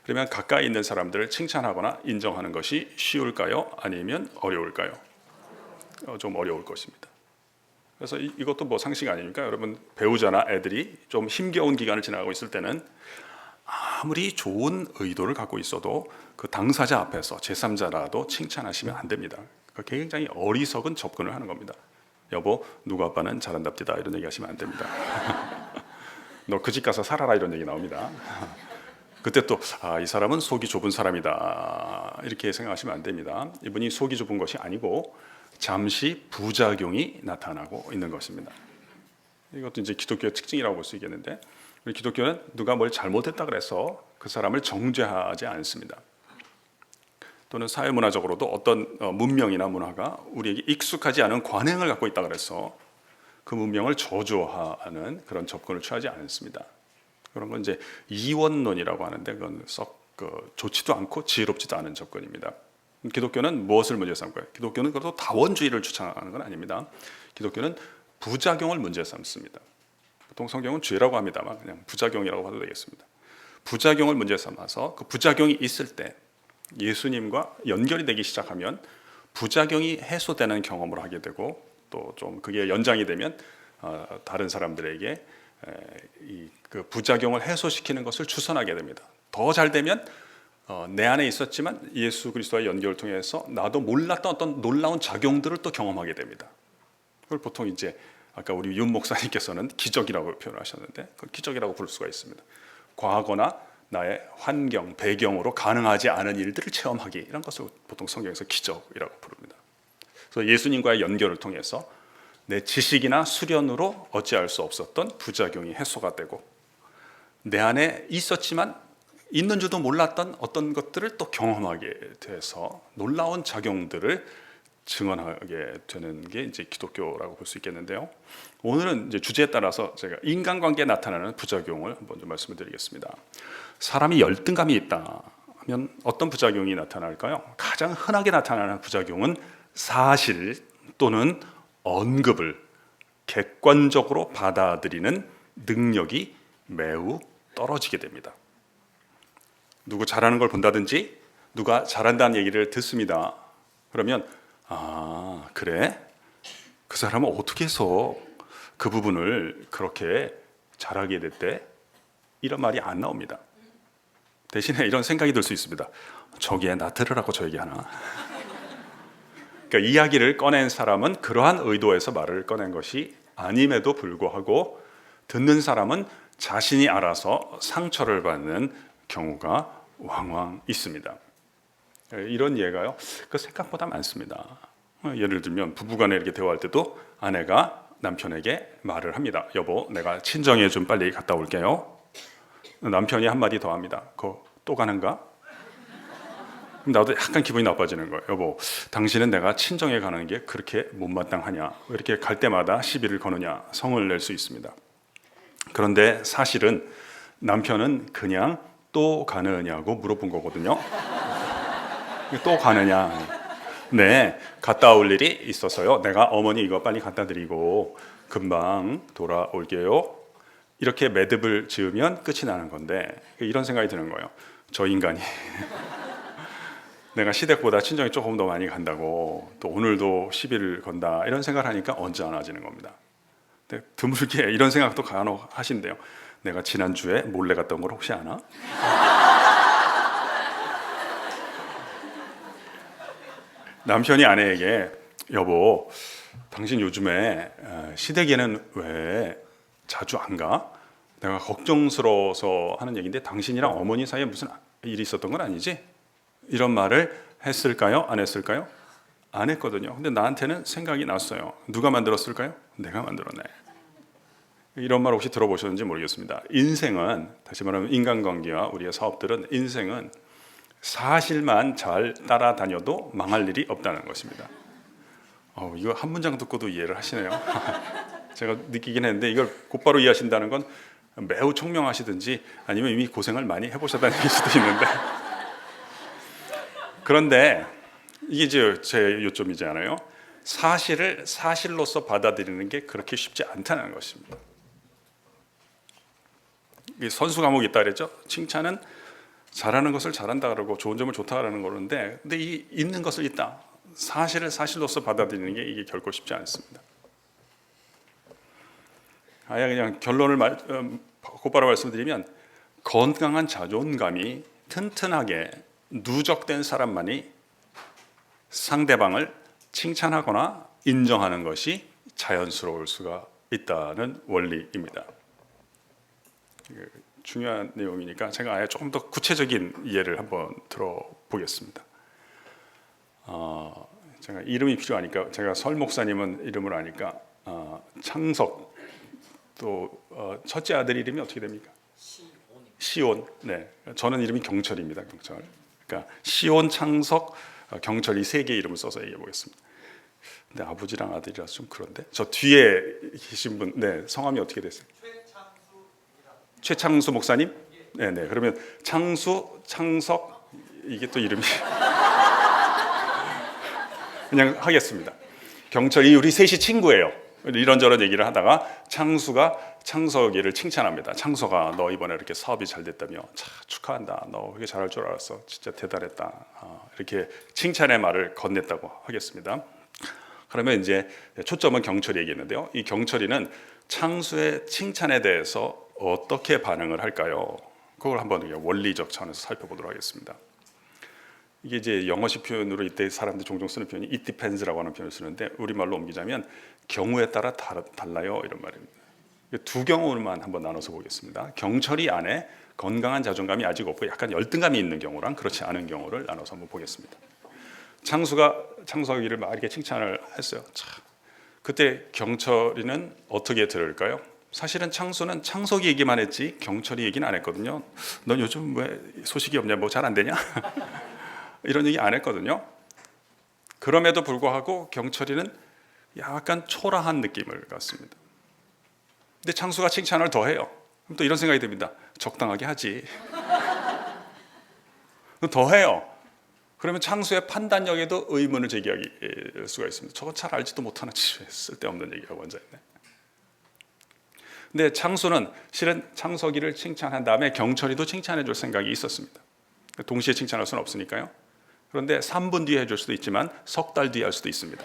그러면 가까이 있는 사람들을 칭찬하거나 인정하는 것이 쉬울까요? 아니면 어려울까요? 좀 어려울 것입니다. 그래서 이것도 뭐 상식 아닙니까? 여러분 배우자나 애들이 좀 힘겨운 기간을 지나가고 있을 때는 아무리 좋은 의도를 갖고 있어도 그 당사자 앞에서 제3자라도 칭찬하시면 안 됩니다. 굉장히 어리석은 접근을 하는 겁니다. 여보, 누구 아빠는 잘한답디다 이런 얘기 하시면 안 됩니다. 너 그 집 가서 살아라 이런 얘기 나옵니다. 그때 또 이 사람은 속이 좁은 사람이다 이렇게 생각하시면 안 됩니다. 이분이 속이 좁은 것이 아니고 잠시 부작용이 나타나고 있는 것입니다. 이것도 이제 기독교의 특징이라고 볼 수 있겠는데, 우리 기독교는 누가 뭘 잘못했다 그래서 그 사람을 정죄하지 않습니다. 또는 사회문화적으로도 어떤 문명이나 문화가 우리에게 익숙하지 않은 관행을 갖고 있다 그래서 그 문명을 저주하는 그런 접근을 취하지 않습니다. 그런 건 이제 이원론이라고 하는데, 그건 썩 좋지도 않고 지혜롭지도 않은 접근입니다. 기독교는 무엇을 문제 삼고요? 기독교는 그래도 다원주의를 주창하는 건 아닙니다. 기독교는 부작용을 문제 삼습니다. 보통 성경은 죄라고 합니다만 그냥 부작용이라고 봐도 되겠습니다. 부작용을 문제 삼아서 그 부작용이 있을 때 예수님과 연결이 되기 시작하면 부작용이 해소되는 경험을 하게 되고, 또 좀 그게 연장이 되면 다른 사람들에게 그 부작용을 해소시키는 것을 추선하게 됩니다. 더 잘 되면 내 안에 있었지만 예수 그리스도와의 연결을 통해서 나도 몰랐던 어떤 놀라운 작용들을 또 경험하게 됩니다. 그걸 보통 이제 아까 우리 윤 목사님께서는 기적이라고 표현하셨는데, 그 기적이라고 부를 수가 있습니다. 과거나 나의 환경, 배경으로 가능하지 않은 일들을 체험하기, 이런 것을 보통 성경에서 기적이라고 부릅니다. 그래서 예수님과의 연결을 통해서 내 지식이나 수련으로 어찌할 수 없었던 부작용이 해소가 되고, 내 안에 있었지만 있는 줄도 몰랐던 어떤 것들을 또 경험하게 돼서 놀라운 작용들을 증언하게 되는 게 이제 기독교라고 볼 수 있겠는데요. 오늘은 이제 주제에 따라서 제가 인간관계에 나타나는 부작용을 한번 좀 말씀을 드리겠습니다. 사람이 열등감이 있다 하면 어떤 부작용이 나타날까요? 가장 흔하게 나타나는 부작용은 사실 또는 언급을 객관적으로 받아들이는 능력이 매우 떨어지게 됩니다. 누구 잘하는 걸 본다든지 누가 잘한다는 얘기를 듣습니다. 그러면 그래? 그 사람은 어떻게 해서 그 부분을 그렇게 잘하게 됐대? 이런 말이 안 나옵니다. 대신에 이런 생각이 들 수 있습니다. 저기에 나 들으라고 저 얘기하나? 그러니까 이야기를 꺼낸 사람은 그러한 의도에서 말을 꺼낸 것이 아님에도 불구하고 듣는 사람은 자신이 알아서 상처를 받는 경우가 왕왕 있습니다. 이런 예가요, 그 생각보다 많습니다. 예를 들면 부부간에 이렇게 대화할 때도 아내가 남편에게 말을 합니다. 여보, 내가 친정에 좀 빨리 갔다 올게요. 남편이 한마디 더 합니다. 그거 또 가는가? 나도 약간 기분이 나빠지는 거예요. 여보, 당신은 내가 친정에 가는 게 그렇게 못마땅하냐? 왜 이렇게 갈 때마다 시비를 거느냐? 성을 낼 수 있습니다. 그런데 사실은 남편은 그냥 또 가느냐고 물어본 거거든요. 또 가느냐? 네, 갔다 올 일이 있어서요. 내가 어머니 이거 빨리 갖다 드리고 금방 돌아올게요. 이렇게 매듭을 지으면 끝이 나는 건데, 이런 생각이 드는 거예요. 저 인간이 내가 시댁보다 친정이 조금 더 많이 간다고 또 오늘도 시비를 건다, 이런 생각을 하니까 언짢아지는 겁니다. 근데 드물게 이런 생각도 간혹 하신대요. 내가 지난주에 몰래 갔던 걸 혹시 아나? 남편이 아내에게 여보, 당신 요즘에 시댁에는 왜 자주 안 가? 내가 걱정스러워서 하는 얘기인데 당신이랑 어머니 사이에 무슨 일이 있었던 건 아니지? 이런 말을 했을까요? 안 했을까요? 안 했거든요. 근데 나한테는 생각이 났어요. 누가 만들었을까요? 내가 만들었네. 이런 말 혹시 들어보셨는지 모르겠습니다. 인생은, 다시 말하면 인간관계와 우리의 사업들은, 인생은 사실만 잘 따라다녀도 망할 일이 없다는 것입니다. 이거 한 문장 듣고도 이해를 하시네요. 제가 느끼긴 했는데 이걸 곧바로 이해하신다는 건 매우 총명하시든지 아니면 이미 고생을 많이 해보셨다는 얘기일 수도 있는데, 그런데 이게 이제 제 요점이지 않아요? 사실을 사실로서 받아들이는 게 그렇게 쉽지 않다는 것입니다. 선수 과목이 있다 그랬죠? 칭찬은 잘하는 것을 잘한다 그러고 좋은 점을 좋다 그러는 거는데, 근데 이 있는 것을 있다, 사실을 사실로서 받아들이는 게 이게 결코 쉽지 않습니다. 아예 그냥 결론을 곧바로 말씀드리면, 건강한 자존감이 튼튼하게 누적된 사람만이 상대방을 칭찬하거나 인정하는 것이 자연스러울 수가 있다는 원리입니다. 중요한 내용이니까 제가 아예 조금 더 구체적인 이해를 한번 들어보겠습니다. 제가 이름이 필요하니까 제가 설 목사님은 이름을 아니까 창석 또 첫째 아들 이름이 어떻게 됩니까? 시온. 네, 저는 이름이 경철입니다. 경철. 그러니까 시온, 창석, 경철 이 세 개의 이름을 써서 얘기해 보겠습니다. 근데 아버지랑 아들이라서 좀 그런데 저 뒤에 계신 분, 네, 성함이 어떻게 되세요? 최창수 목사님? 네, 네. 그러면 창수, 창석 이게 또 이름이 그냥 하겠습니다. 경철이 우리 셋이 친구예요. 이런저런 얘기를 하다가 창수가 창석이를 칭찬합니다. 창석아, 너 이번에 이렇게 사업이 잘 됐다며, 참 축하한다. 너 그렇게 잘할 줄 알았어. 진짜 대단했다. 이렇게 칭찬의 말을 건넸다고 하겠습니다. 그러면 이제 초점은 경철이 얘기했는데요. 이 경철이는 창수의 칭찬에 대해서 어떻게 반응을 할까요? 그걸 한번 원리적 차원에서 살펴보도록 하겠습니다. 이게 이제 영어식 표현으로 이때 사람들이 종종 쓰는 표현이 it depends라고 하는 표현을 쓰는데 우리말로 옮기자면 경우에 따라 달라요 이런 말입니다. 두 경우만 한번 나눠서 보겠습니다. 경철이 안에 건강한 자존감이 아직 없고 약간 열등감이 있는 경우랑 그렇지 않은 경우를 나눠서 한번 보겠습니다. 창수가 창석이를 막 이렇게 칭찬을 했어요. 참, 그때 경철이는 어떻게 들을까요? 사실은 창수는 창석이 얘기만 했지 경철이 얘기는 안 했거든요. 넌 요즘 왜 소식이 없냐? 뭐 잘 안 되냐? 이런 얘기 안 했거든요. 그럼에도 불구하고 경철이는 약간 초라한 느낌을 갖습니다. 근데 창수가 칭찬을 더 해요. 그럼 또 이런 생각이 듭니다. 적당하게 하지. 더 해요. 그러면 창수의 판단력에도 의문을 제기할 수가 있습니다. 저거 잘 알지도 못하는 쓸데없는 얘기라고 앉아있네. 근데 창수는 실은 창석이를 칭찬한 다음에 경철이도 칭찬해 줄 생각이 있었습니다. 동시에 칭찬할 수는 없으니까요. 그런데 3분 뒤에 해줄 수도 있지만 석 달 뒤에 할 수도 있습니다.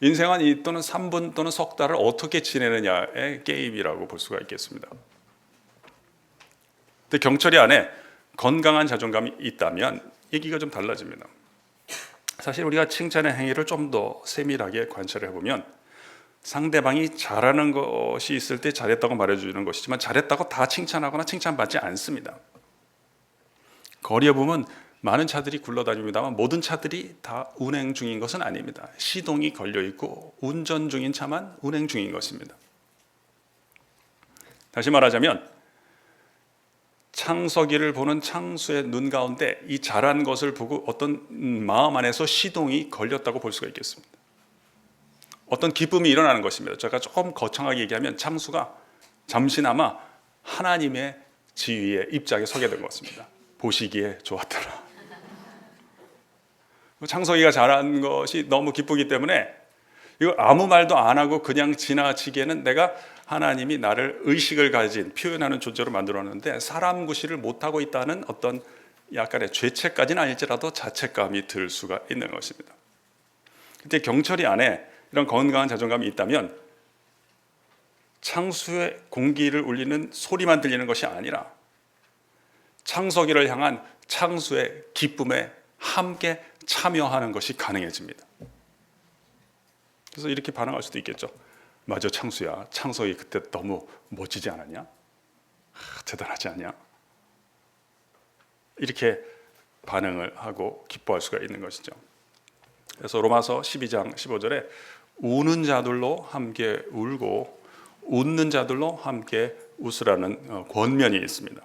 인생은 또는 3분 또는 석 달을 어떻게 지내느냐의 게임이라고 볼 수가 있겠습니다. 근데 경철이 안에 건강한 자존감이 있다면 얘기가 좀 달라집니다. 사실 우리가 칭찬의 행위를 좀 더 세밀하게 관찰을 해보면 상대방이 잘하는 것이 있을 때 잘했다고 말해주는 것이지만 잘했다고 다 칭찬하거나 칭찬받지 않습니다. 거리에 보면 많은 차들이 굴러다닙니다만 모든 차들이 다 운행 중인 것은 아닙니다. 시동이 걸려있고 운전 중인 차만 운행 중인 것입니다. 다시 말하자면 창석이를 보는 창수의 눈 가운데 이 잘한 것을 보고 어떤 마음 안에서 시동이 걸렸다고 볼 수가 있겠습니다. 어떤 기쁨이 일어나는 것입니다. 제가 조금 거창하게 얘기하면 창수가 잠시나마 하나님의 지위에 입장에 서게 된 것 같습니다. 보시기에 좋았더라. 창석이가 잘한 것이 너무 기쁘기 때문에 이거 아무 말도 안 하고 그냥 지나치기에는 내가 하나님이 나를 의식을 가진 표현하는 존재로 만들었는데 사람 구실을 못하고 있다는 어떤 약간의 죄책까지는 아닐지라도 자책감이 들 수가 있는 것입니다. 근데 경철이 안에 이런 건강한 자존감이 있다면 창수의 공기를 울리는 소리만 들리는 것이 아니라 창석이를 향한 창수의 기쁨에 함께 참여하는 것이 가능해집니다. 그래서 이렇게 반응할 수도 있겠죠. 맞아, 창수야. 창석이 그때 너무 멋지지 않았냐? 대단하지 않냐? 이렇게 반응을 하고 기뻐할 수가 있는 것이죠. 그래서 로마서 12장 15절에 우는 자들로 함께 울고 웃는 자들로 함께 웃으라는 권면이 있습니다.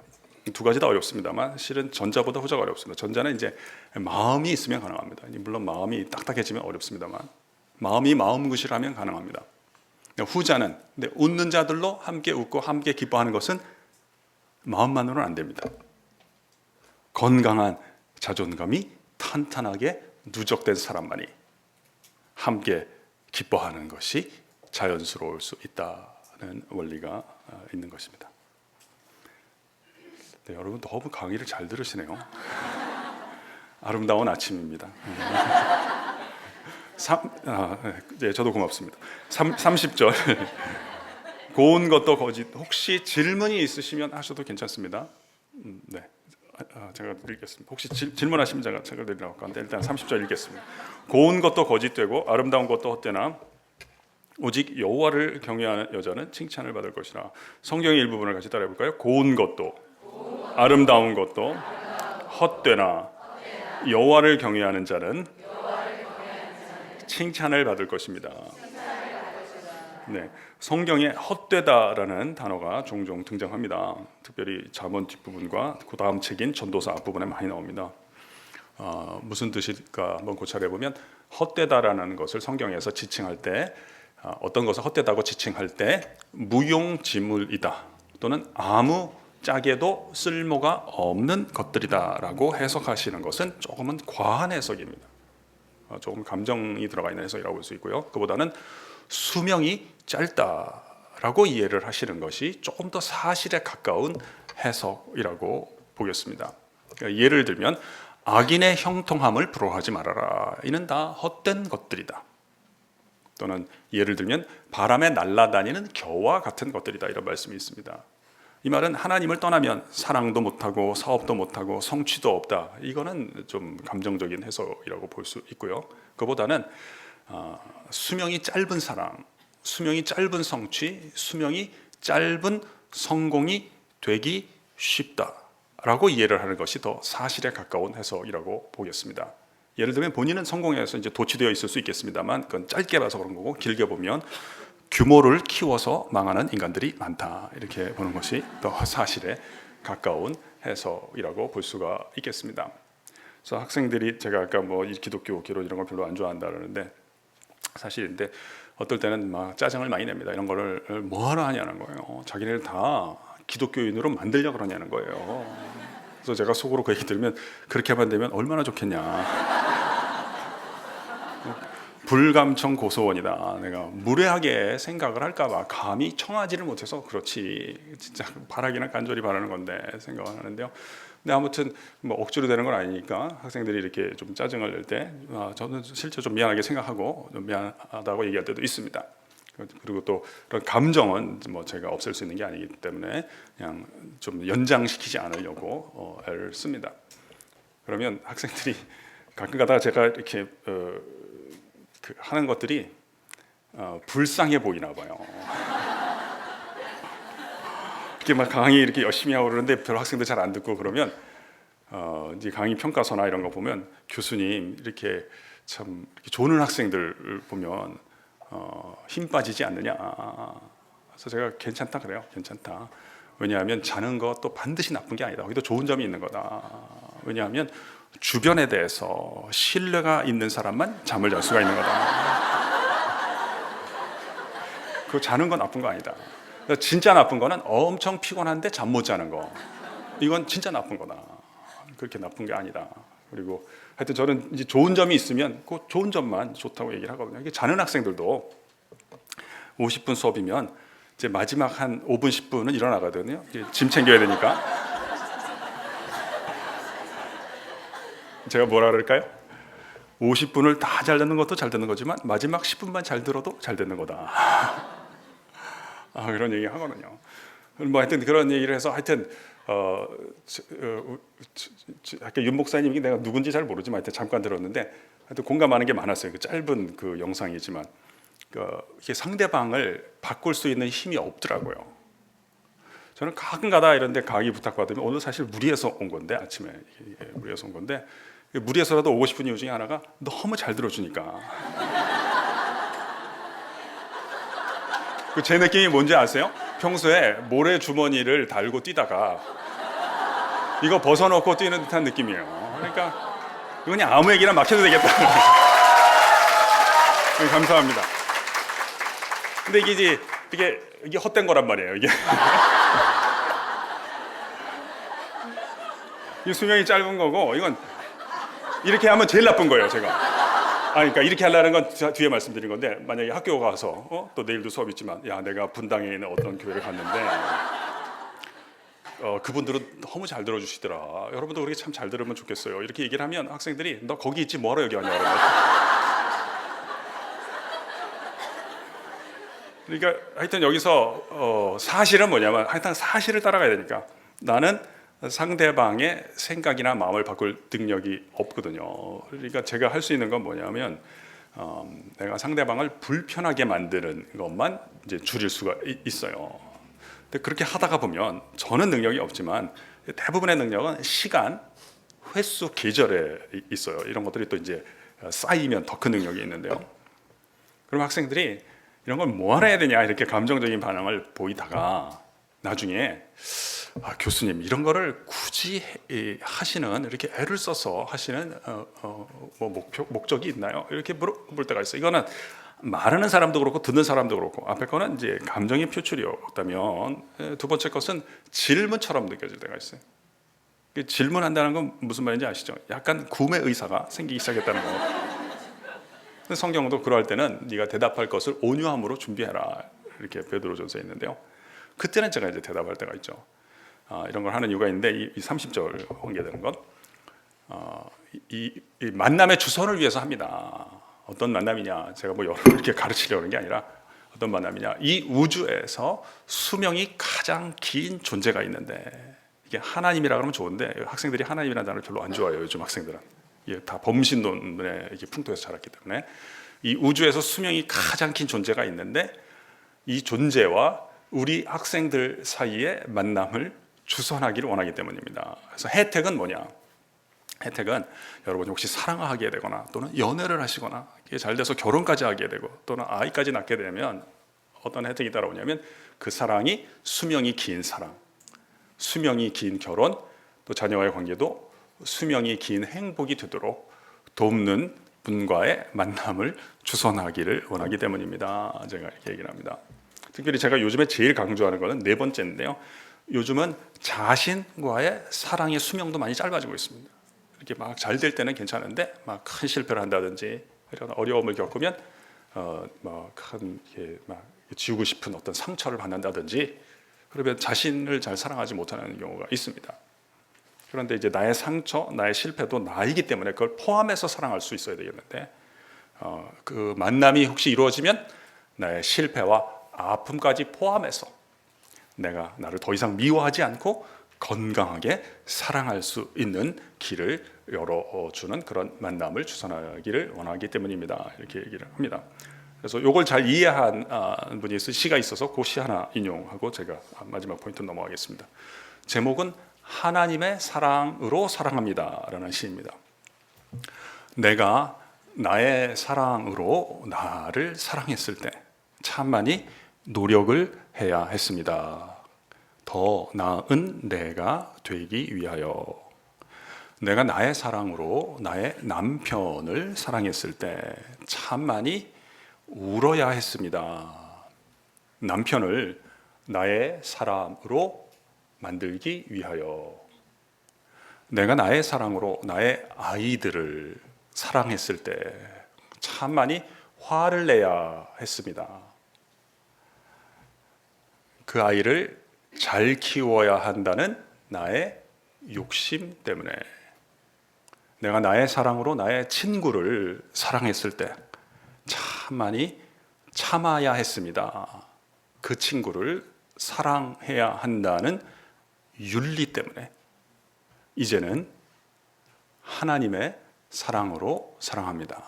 두 가지 다 어렵습니다만 실은 전자보다 후자가 어렵습니다. 전자는 이제 마음이 있으면 가능합니다. 물론 마음이 딱딱해지면 어렵습니다만 마음이 마음굿이라면 가능합니다. 후자는 근데 웃는 자들로 함께 웃고 함께 기뻐하는 것은 마음만으로는 안 됩니다. 건강한 자존감이 탄탄하게 누적된 사람만이 함께 기뻐하는 것이 자연스러울 수 있다는 원리가 있는 것입니다. 네, 여러분 너무 강의를 잘 들으시네요. 아름다운 아침입니다. 네, 저도 고맙습니다. 30절 고운 것도 거짓. 혹시 질문이 있으시면 하셔도 괜찮습니다. 네, 제가 읽겠습니다. 혹시 질문하시면 제가 책을 드리려고 하는데 일단 30절 읽겠습니다. 고운 것도 거짓되고 아름다운 것도 헛되나 오직 여호와를 경외하는 여자는 칭찬을 받을 것이라. 성경의 일부분을 같이 따라해 볼까요? 고운 것도 아름다운 것도 헛되나 여호와를 경외하는 자는 칭찬을 받을 것입니다. 네, 성경에 헛되다라는 단어가 종종 등장합니다. 특별히 잠언 뒷부분과 그 다음 책인 전도서 앞부분에 많이 나옵니다. 무슨 뜻일까 한번 고찰해 보면, 헛되다라는 것을 성경에서 지칭할 때, 어떤 것을 헛되다고 지칭할 때 무용지물이다 또는 아무 짝에도 쓸모가 없는 것들이다라고 해석하시는 것은 조금은 과한 해석입니다. 조금 감정이 들어가 있는 해석이라고 볼 수 있고요. 그보다는 수명이 짧다라고 이해를 하시는 것이 조금 더 사실에 가까운 해석이라고 보겠습니다. 그러니까 예를 들면 악인의 형통함을 부러워하지 말아라. 이는 다 헛된 것들이다. 또는 예를 들면 바람에 날아다니는 겨와 같은 것들이다. 이런 말씀이 있습니다. 이 말은 하나님을 떠나면 사랑도 못하고 사업도 못하고 성취도 없다. 이거는 좀 감정적인 해석이라고 볼 수 있고요. 그보다는 수명이 짧은 사랑, 수명이 짧은 성취, 수명이 짧은 성공이 되기 쉽다라고 이해를 하는 것이 더 사실에 가까운 해석이라고 보겠습니다. 예를 들면 본인은 성공해서 이제 도취되어 있을 수 있겠습니다만, 그건 짧게 봐서 그런 거고, 길게 보면 규모를 키워서 망하는 인간들이 많다, 이렇게 보는 것이 더 사실에 가까운 해석이라고 볼 수가 있겠습니다. 그래서 학생들이, 제가 아까 뭐 기독교 기록 이런 걸 별로 안 좋아한다 그러는데 사실인데, 어떨 때는 막 짜증을 많이 냅니다. 이런 거를 뭐하러 하냐는 거예요. 자기네를 다 기독교인으로 만들려고 그러냐는 거예요. 그래서 제가 속으로 그 얘기 들으면, 그렇게만 되면 얼마나 좋겠냐. 불감청 고소원이다. 내가 무례하게 생각을 할까봐 감히 청하지를 못해서 그렇지, 진짜 바라기나 간절히 바라는 건데 생각을 하는데요. 근데 아무튼 뭐 억지로 되는 건 아니니까 학생들이 이렇게 좀 짜증을 낼 때 저는 실제 좀 미안하게 생각하고 좀 미안하다고 얘기할 때도 있습니다. 그리고 또 그런 감정은 뭐 제가 없앨 수 있는 게 아니기 때문에 그냥 좀 연장시키지 않으려고 애를 씁니다. 그러면 학생들이 가끔 가다가 제가 이렇게 하는 것들이 불쌍해 보이나 봐요. 이렇게 막 강의 이렇게 열심히 하고 그러는데 별 학생들 잘 안 듣고, 그러면 이제 강의 평가서나 이런 거 보면 교수님 이렇게 참 이렇게 조는 학생들 보면 힘 빠지지 않느냐. 그래서 제가 괜찮다 그래요. 괜찮다. 왜냐하면 자는 것도 반드시 나쁜 게 아니다. 거기도 좋은 점이 있는 거다. 왜냐하면 주변에 대해서 신뢰가 있는 사람만 잠을 잘 수가 있는 거다. 그 자는 건 나쁜 거 아니다. 진짜 나쁜 거는 엄청 피곤한데 잠 못 자는 거. 이건 진짜 나쁜 거다. 그렇게 나쁜 게 아니다. 그리고 하여튼 저는 이제 좋은 점이 있으면 그 좋은 점만 좋다고 얘기를 하거든요. 이게 자는 학생들도 50분 수업이면 이제 마지막 한 5분 10분은 일어나거든요. 짐 챙겨야 되니까. 제가 뭐라 그럴까요? 50분을 다 잘 듣는 것도 잘 듣는 거지만 마지막 10분만 잘 들어도 잘 듣는 거다. 그런 얘기 하거든요. 뭐 하여튼 그런 얘기를 해서, 하여튼 아까 윤 목사님이, 내가 누군지 잘 모르지만 하여튼 잠깐 들었는데 하여튼 공감하는 게 많았어요. 그 짧은 그 영상이지만 이게 상대방을 바꿀 수 있는 힘이 없더라고요. 저는 가끔 가다 이런데 강의 부탁받으면, 오늘 사실 무리해서 온 건데, 아침에 무리해서 온 건데, 무리해서라도 오고 싶은 이유 중에 하나가 너무 잘 들어주니까. 제 느낌이 뭔지 아세요? 평소에 모래 주머니를 달고 뛰다가 이거 벗어놓고 뛰는 듯한 느낌이에요. 그러니까 이거 그냥 아무 얘기나 막 해도 되겠다. 감사합니다. 근데 이게 헛된 거란 말이에요. 이게 이 수명이 짧은 거고, 이건 이렇게 하면 제일 나쁜 거예요, 제가. 그러니까 이렇게 하려는 건 뒤에 말씀드린 건데, 만약에 학교 가서 또 내일도 수업 있지만, 야, 내가 분당에 있는 어떤 교회를 갔는데 그분들은 너무 잘 들어주시더라. 여러분도 그렇게 참 잘 들으면 좋겠어요. 이렇게 얘기를 하면 학생들이, 너 거기 있지 뭐하러 여기 왔냐 그러면. 그러니까 하여튼 여기서 사실은 뭐냐면, 하여튼 사실을 따라가야 되니까 나는 상대방의 생각이나 마음을 바꿀 능력이 없거든요. 그러니까 제가 할 수 있는 건 뭐냐면, 내가 상대방을 불편하게 만드는 것만 이제 줄일 수가 있어요. 근데 그렇게 하다가 보면 저는 능력이 없지만 대부분의 능력은 시간, 횟수, 계절에 있어요. 이런 것들이 또 이제 쌓이면 더 큰 능력이 있는데요. 그럼 학생들이 이런 걸 뭐 하러 해야 되냐 이렇게 감정적인 반응을 보이다가 나중에 교수님 이런 거를 굳이 하시는 이렇게 애를 써서 하시는 뭐 목적이 있나요? 이렇게 물어볼 때가 있어요. 이거는 말하는 사람도 그렇고 듣는 사람도 그렇고 앞에 거는 이제 감정의 표출이었다면 두 번째 것은 질문처럼 느껴질 때가 있어요. 질문한다는 건 무슨 말인지 아시죠? 약간 구매 의사가 생기기 시작했다는 거. 성경도 그럴 때는 네가 대답할 것을 온유함으로 준비해라 이렇게 베드로전서에 있는데요. 그때는 제가 이제 대답할 때가 있죠. 이런 걸 하는 이유가 있는데 이 30절 관계되는 것, 이 만남의 주선을 위해서 합니다. 어떤 만남이냐? 제가 뭐 여러분 이렇게 가르치려고 하는 게 아니라 어떤 만남이냐? 이 우주에서 수명이 가장 긴 존재가 있는데 이게 하나님이라 그러면 좋은데 학생들이 하나님이라는 단어를 별로 안 좋아해요. 요즘 학생들은 이게 다 범신론에 이게 풍토에서 자랐기 때문에 이 우주에서 수명이 가장 긴 존재가 있는데 이 존재와 우리 학생들 사이의 만남을 주선하기를 원하기 때문입니다. 그래서 혜택은 뭐냐? 혜택은 여러분이 혹시 사랑하게 되거나 또는 연애를 하시거나 이게 잘 돼서 결혼까지 하게 되고 또는 아이까지 낳게 되면 어떤 혜택이 따라오냐면 그 사랑이 수명이 긴 사랑, 수명이 긴 결혼, 또 자녀와의 관계도 수명이 긴 행복이 되도록 돕는 분과의 만남을 주선하기를 원하기 때문입니다. 제가 이렇게 얘기를 합니다. 특별히 제가 요즘에 제일 강조하는 것은 네 번째인데요. 요즘은 자신과의 사랑의 수명도 많이 짧아지고 있습니다. 이렇게 막 잘 될 때는 괜찮은데 막 큰 실패를 한다든지 이런 어려움을 겪으면 큰 지우고 싶은 어떤 상처를 받는다든지 그러면 자신을 잘 사랑하지 못하는 경우가 있습니다. 그런데 이제 나의 상처, 나의 실패도 나이기 때문에 그걸 포함해서 사랑할 수 있어야 되겠는데 그 만남이 혹시 이루어지면 나의 실패와 아픔까지 포함해서 내가 나를 더 이상 미워하지 않고 건강하게 사랑할 수 있는 길을 열어주는 그런 만남을 주선하기를 원하기 때문입니다. 이렇게 얘기를 합니다. 그래서 이걸 잘 이해한 분이 시가 있어서 그 시 하나 인용하고 제가 마지막 포인트 넘어가겠습니다. 제목은 하나님의 사랑으로 사랑합니다라는 시입니다. 내가 나의 사랑으로 나를 사랑했을 때 참 많이 노력을 해야 했습니다. 더 나은 내가 되기 위하여. 내가 나의 사랑으로 나의 남편을 사랑했을 때 참 많이 울어야 했습니다. 남편을 나의 사람으로 만들기 위하여. 내가 나의 사랑으로 나의 아이들을 사랑했을 때 참 많이 화를 내야 했습니다. 그 아이를 잘 키워야 한다는 나의 욕심 때문에. 내가 나의 사랑으로 나의 친구를 사랑했을 때 참 많이 참아야 했습니다. 그 친구를 사랑해야 한다는 윤리 때문에 이제는 하나님의 사랑으로 사랑합니다.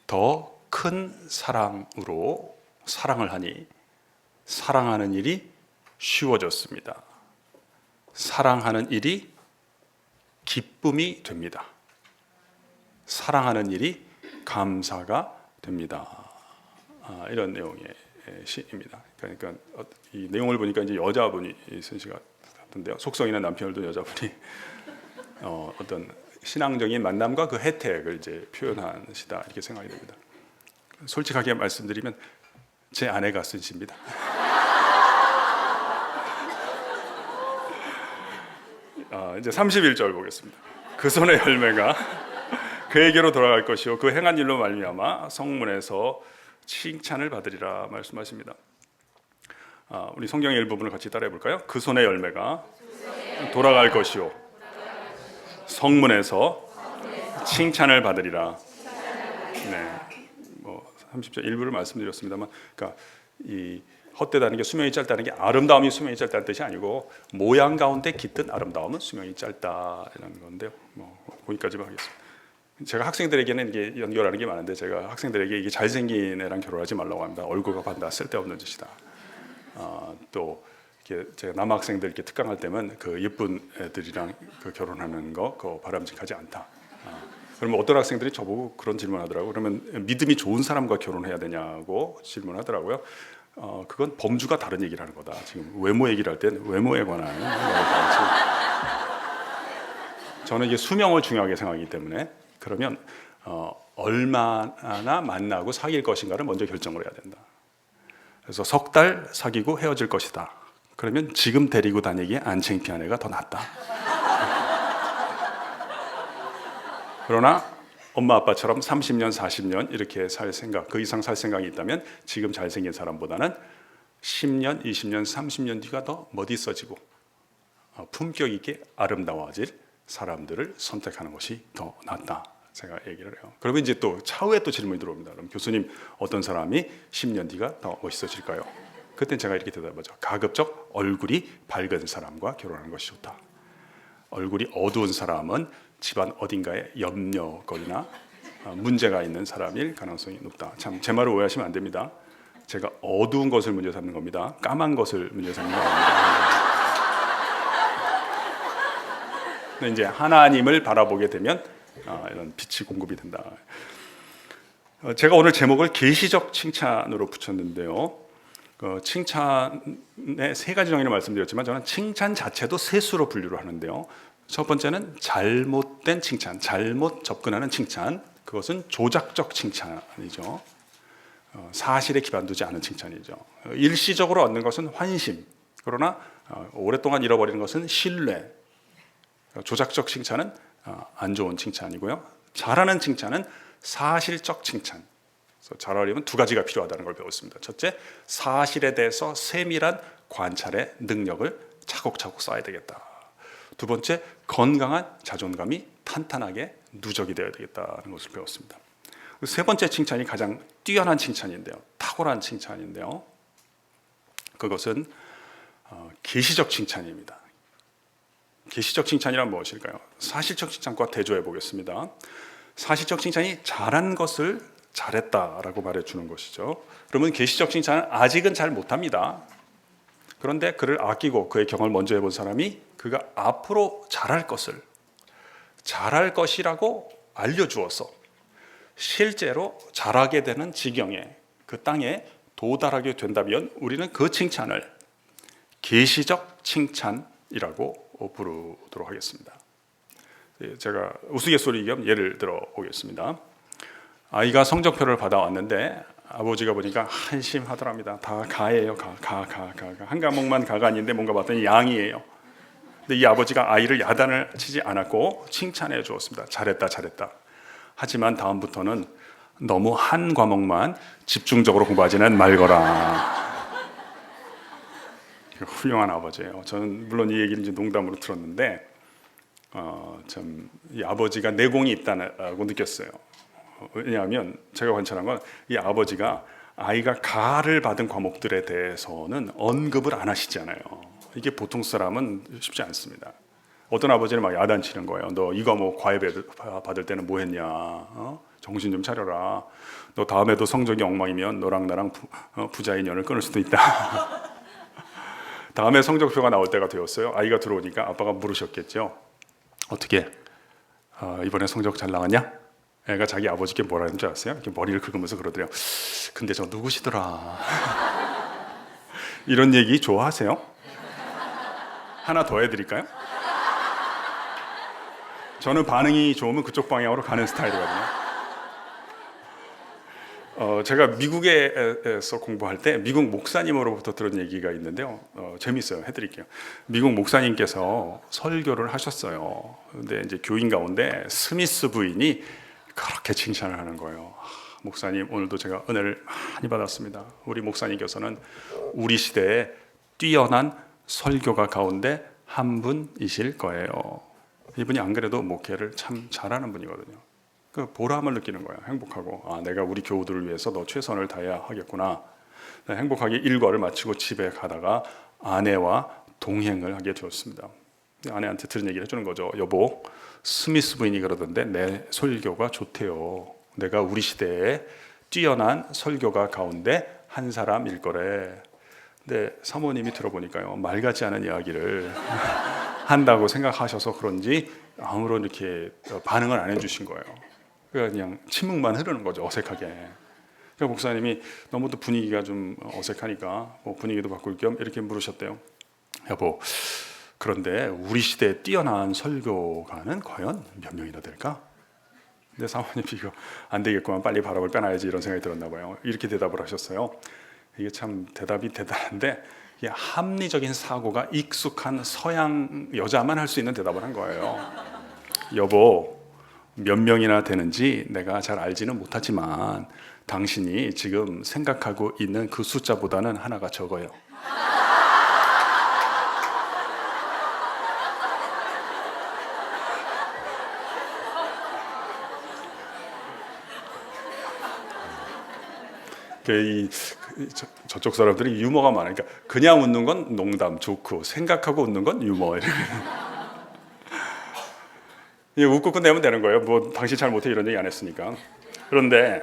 더 큰 사랑으로 사랑을 하니 사랑하는 일이 쉬워졌습니다. 사랑하는 일이 기쁨이 됩니다. 사랑하는 일이 감사가 됩니다. 이런 내용의 시입니다. 그러니까 이 내용을 보니까 이제 여자분이 쓴 시 같은데요. 속성 있는 남편을 둔 여자분이 어떤 신앙적인 만남과 그 혜택을 이제 표현한 시다 이렇게 생각이 됩니다. 솔직하게 말씀드리면 제 아내가 쓴 시입니다. 이제 31절 보겠습니다. 그 손의 열매가 그에게로 돌아갈 것이요 그 행한 일로 말미암아 성문에서 칭찬을 받으리라 말씀하십니다. 우리 성경의 일부분을 같이 따라해 볼까요? 그 손의 열매가 돌아갈 것이요 성문에서 칭찬을 받으리라. 네, 30절 일부를 말씀드렸습니다만, 그러니까 이 헛되다는 게 수명이 짧다는 게 아름다움이 수명이 짧다는 뜻이 아니고 모양 가운데 깃든 아름다움은 수명이 짧다 이런 건데요. 거기까지만 하겠습니다. 제가 학생들에게는 이게 연결하는 게 많은데 제가 학생들에게 이게 잘생긴 애랑 결혼하지 말라고 합니다. 얼굴과 반다 쓸데없는 짓이다. 또 이렇게 제가 남학생들 이렇게 특강할 때면 그 예쁜 애들이랑 그 결혼하는 거 그거 바람직하지 않다. 그러면 어떤 학생들이 저보고 그런 질문하더라고요. 그러면 믿음이 좋은 사람과 결혼해야 되냐고 질문하더라고요. 그건 범주가 다른 얘기를 하는 거다. 지금 외모 얘기를 할 땐 외모에 관한 저는 이게 수명을 중요하게 생각하기 때문에 그러면 얼마나 만나고 사귈 것인가를 먼저 결정을 해야 된다. 그래서 석 달 사귀고 헤어질 것이다. 그러면 지금 데리고 다니기에 안 창피한 애가 더 낫다. 그러나 엄마 아빠처럼 30년, 40년 이렇게 살 생각, 그 이상 살 생각이 있다면 지금 잘생긴 사람보다는 10년, 20년, 30년 뒤가 더 멋있어지고 품격 있게 아름다워질 사람들을 선택하는 것이 더 낫다. 제가 얘기를 해요. 그러면 이제 또 차후에 또 질문이 들어옵니다. 그럼 교수님, 어떤 사람이 10년 뒤가 더 멋있어질까요? 그때 제가 이렇게 대답하죠. 가급적 얼굴이 밝은 사람과 결혼하는 것이 좋다. 얼굴이 어두운 사람은 집안 어딘가에 염려거리나 문제가 있는 사람일 가능성이 높다. 참 제 말을 오해하시면 안 됩니다. 제가 어두운 것을 문제 삼는 겁니다. 까만 것을 문제 삼는 겁니다. 근데 이제 하나님을 바라보게 되면 이런 빛이 공급이 된다. 제가 오늘 제목을 계시적 칭찬으로 붙였는데요. 칭찬의 세 가지 정의를 말씀드렸지만 저는 칭찬 자체도 세 수로 분류를 하는데요. 첫 번째는 잘못된 칭찬, 잘못 접근하는 칭찬. 그것은 조작적 칭찬이죠. 사실에 기반 두지 않은 칭찬이죠. 일시적으로 얻는 것은 환심. 그러나 오랫동안 잃어버리는 것은 신뢰. 조작적 칭찬은 안 좋은 칭찬이고요. 잘하는 칭찬은 사실적 칭찬. 그래서 잘 하려면 두 가지가 필요하다는 걸 배웠습니다. 첫째, 사실에 대해서 세밀한 관찰의 능력을 차곡차곡 쌓아야 되겠다. 두 번째, 건강한 자존감이 탄탄하게 누적이 되어야 되겠다는 것을 배웠습니다. 세 번째 칭찬이 가장 뛰어난 칭찬인데요. 탁월한 칭찬인데요. 그것은 계시적 칭찬입니다. 계시적 칭찬이란 무엇일까요? 사실적 칭찬과 대조해 보겠습니다. 사실적 칭찬이 잘한 것을 잘했다라고 말해주는 것이죠. 그러면 계시적 칭찬은 아직은 잘 못합니다. 그런데 그를 아끼고 그의 경험을 먼저 해본 사람이 그가 앞으로 잘할 것이라고 알려주어서 실제로 잘하게 되는 지경에 그 땅에 도달하게 된다면 우리는 그 칭찬을 계시적 칭찬이라고 부르도록 하겠습니다. 제가 우스갯소리 겸 예를 들어 보겠습니다. 아이가 성적표를 받아왔는데 아버지가 보니까 한심하더랍니다. 다 가예요. 가. 한 과목만 가가 아닌데 뭔가 봤더니 양이에요. 근데 이 아버지가 아이를 야단을 치지 않았고 칭찬해 주었습니다. 잘했다. 하지만 다음부터는 너무 한 과목만 집중적으로 공부하지는 말거라. 훌륭한 아버지예요. 저는 물론 이 얘기를 이제 농담으로 들었는데 참 이 아버지가 내공이 있다고 느꼈어요. 왜냐하면 제가 관찰한 건 이 아버지가 아이가 가를 받은 과목들에 대해서는 언급을 안 하시잖아요. 이게 보통 사람은 쉽지 않습니다. 어떤 아버지는 막 야단치는 거예요. 너 이 과목 과외 받을 때는 뭐 했냐? 정신 좀 차려라. 너 다음에도 성적이 엉망이면 너랑 나랑 부자 인연을 끊을 수도 있다. 다음에 성적표가 나올 때가 되었어요. 아이가 들어오니까 아빠가 물으셨겠죠. 어떻게? 이번에 성적 잘 나왔냐? 애가 자기 아버지께 뭐라 했는 줄 아세요? 이렇게 머리를 긁으면서 그러더래요. 근데 저 누구시더라? 이런 얘기 좋아하세요? 하나 더 해드릴까요? 저는 반응이 좋으면 그쪽 방향으로 가는 스타일이거든요. 제가 미국에서 공부할 때 미국 목사님으로부터 들은 얘기가 있는데요. 재밌어요. 해드릴게요. 미국 목사님께서 설교를 하셨어요. 근데 이제 교인 가운데 스미스 부인이 그렇게 칭찬을 하는 거예요. 목사님, 오늘도 제가 은혜를 많이 받았습니다. 우리 목사님께서는 우리 시대에 뛰어난 설교가 가운데 한 분이실 거예요. 이분이 안 그래도 목회를 참 잘하는 분이거든요. 그 보람을 느끼는 거예요. 행복하고 내가 우리 교우들을 위해서 너 최선을 다해야 하겠구나. 행복하게 일과를 마치고 집에 가다가 아내와 동행을 하게 되었습니다. 아내한테 들은 얘기를 해주는 거죠. 여보, 스미스 부인이 그러던데 내 설교가 좋대요. 내가 우리 시대에 뛰어난 설교가 가운데 한 사람일 거래. 근데 사모님이 들어보니까요, 말 같지 않은 이야기를 한다고 생각하셔서 그런지 아무런 이렇게 반응을 안 해주신 거예요. 그냥 침묵만 흐르는 거죠, 어색하게. 그러니까 목사님이 너무 또 분위기가 좀 어색하니까 뭐 분위기도 바꿀 겸 이렇게 물으셨대요. 여보, 그런데 우리 시대에 뛰어난 설교가는 과연 몇 명이나 될까? 근데 사모님이 이거 안 되겠구만, 빨리 바람을 빼놔야지 이런 생각이 들었나 봐요. 이렇게 대답을 하셨어요. 이게 참 대답이 대단한데, 이게 합리적인 사고가 익숙한 서양 여자만 할 수 있는 대답을 한 거예요. 여보, 몇 명이나 되는지 내가 잘 알지는 못하지만 당신이 지금 생각하고 있는 그 숫자보다는 하나가 적어요. 저쪽 사람들이 유머가 많으니까 그냥 웃는 건 농담, 조크, 생각하고 웃는 건 유머. 웃고 끝내면 되는 거예요. 뭐 당신 잘 못해 이런 얘기 안 했으니까. 그런데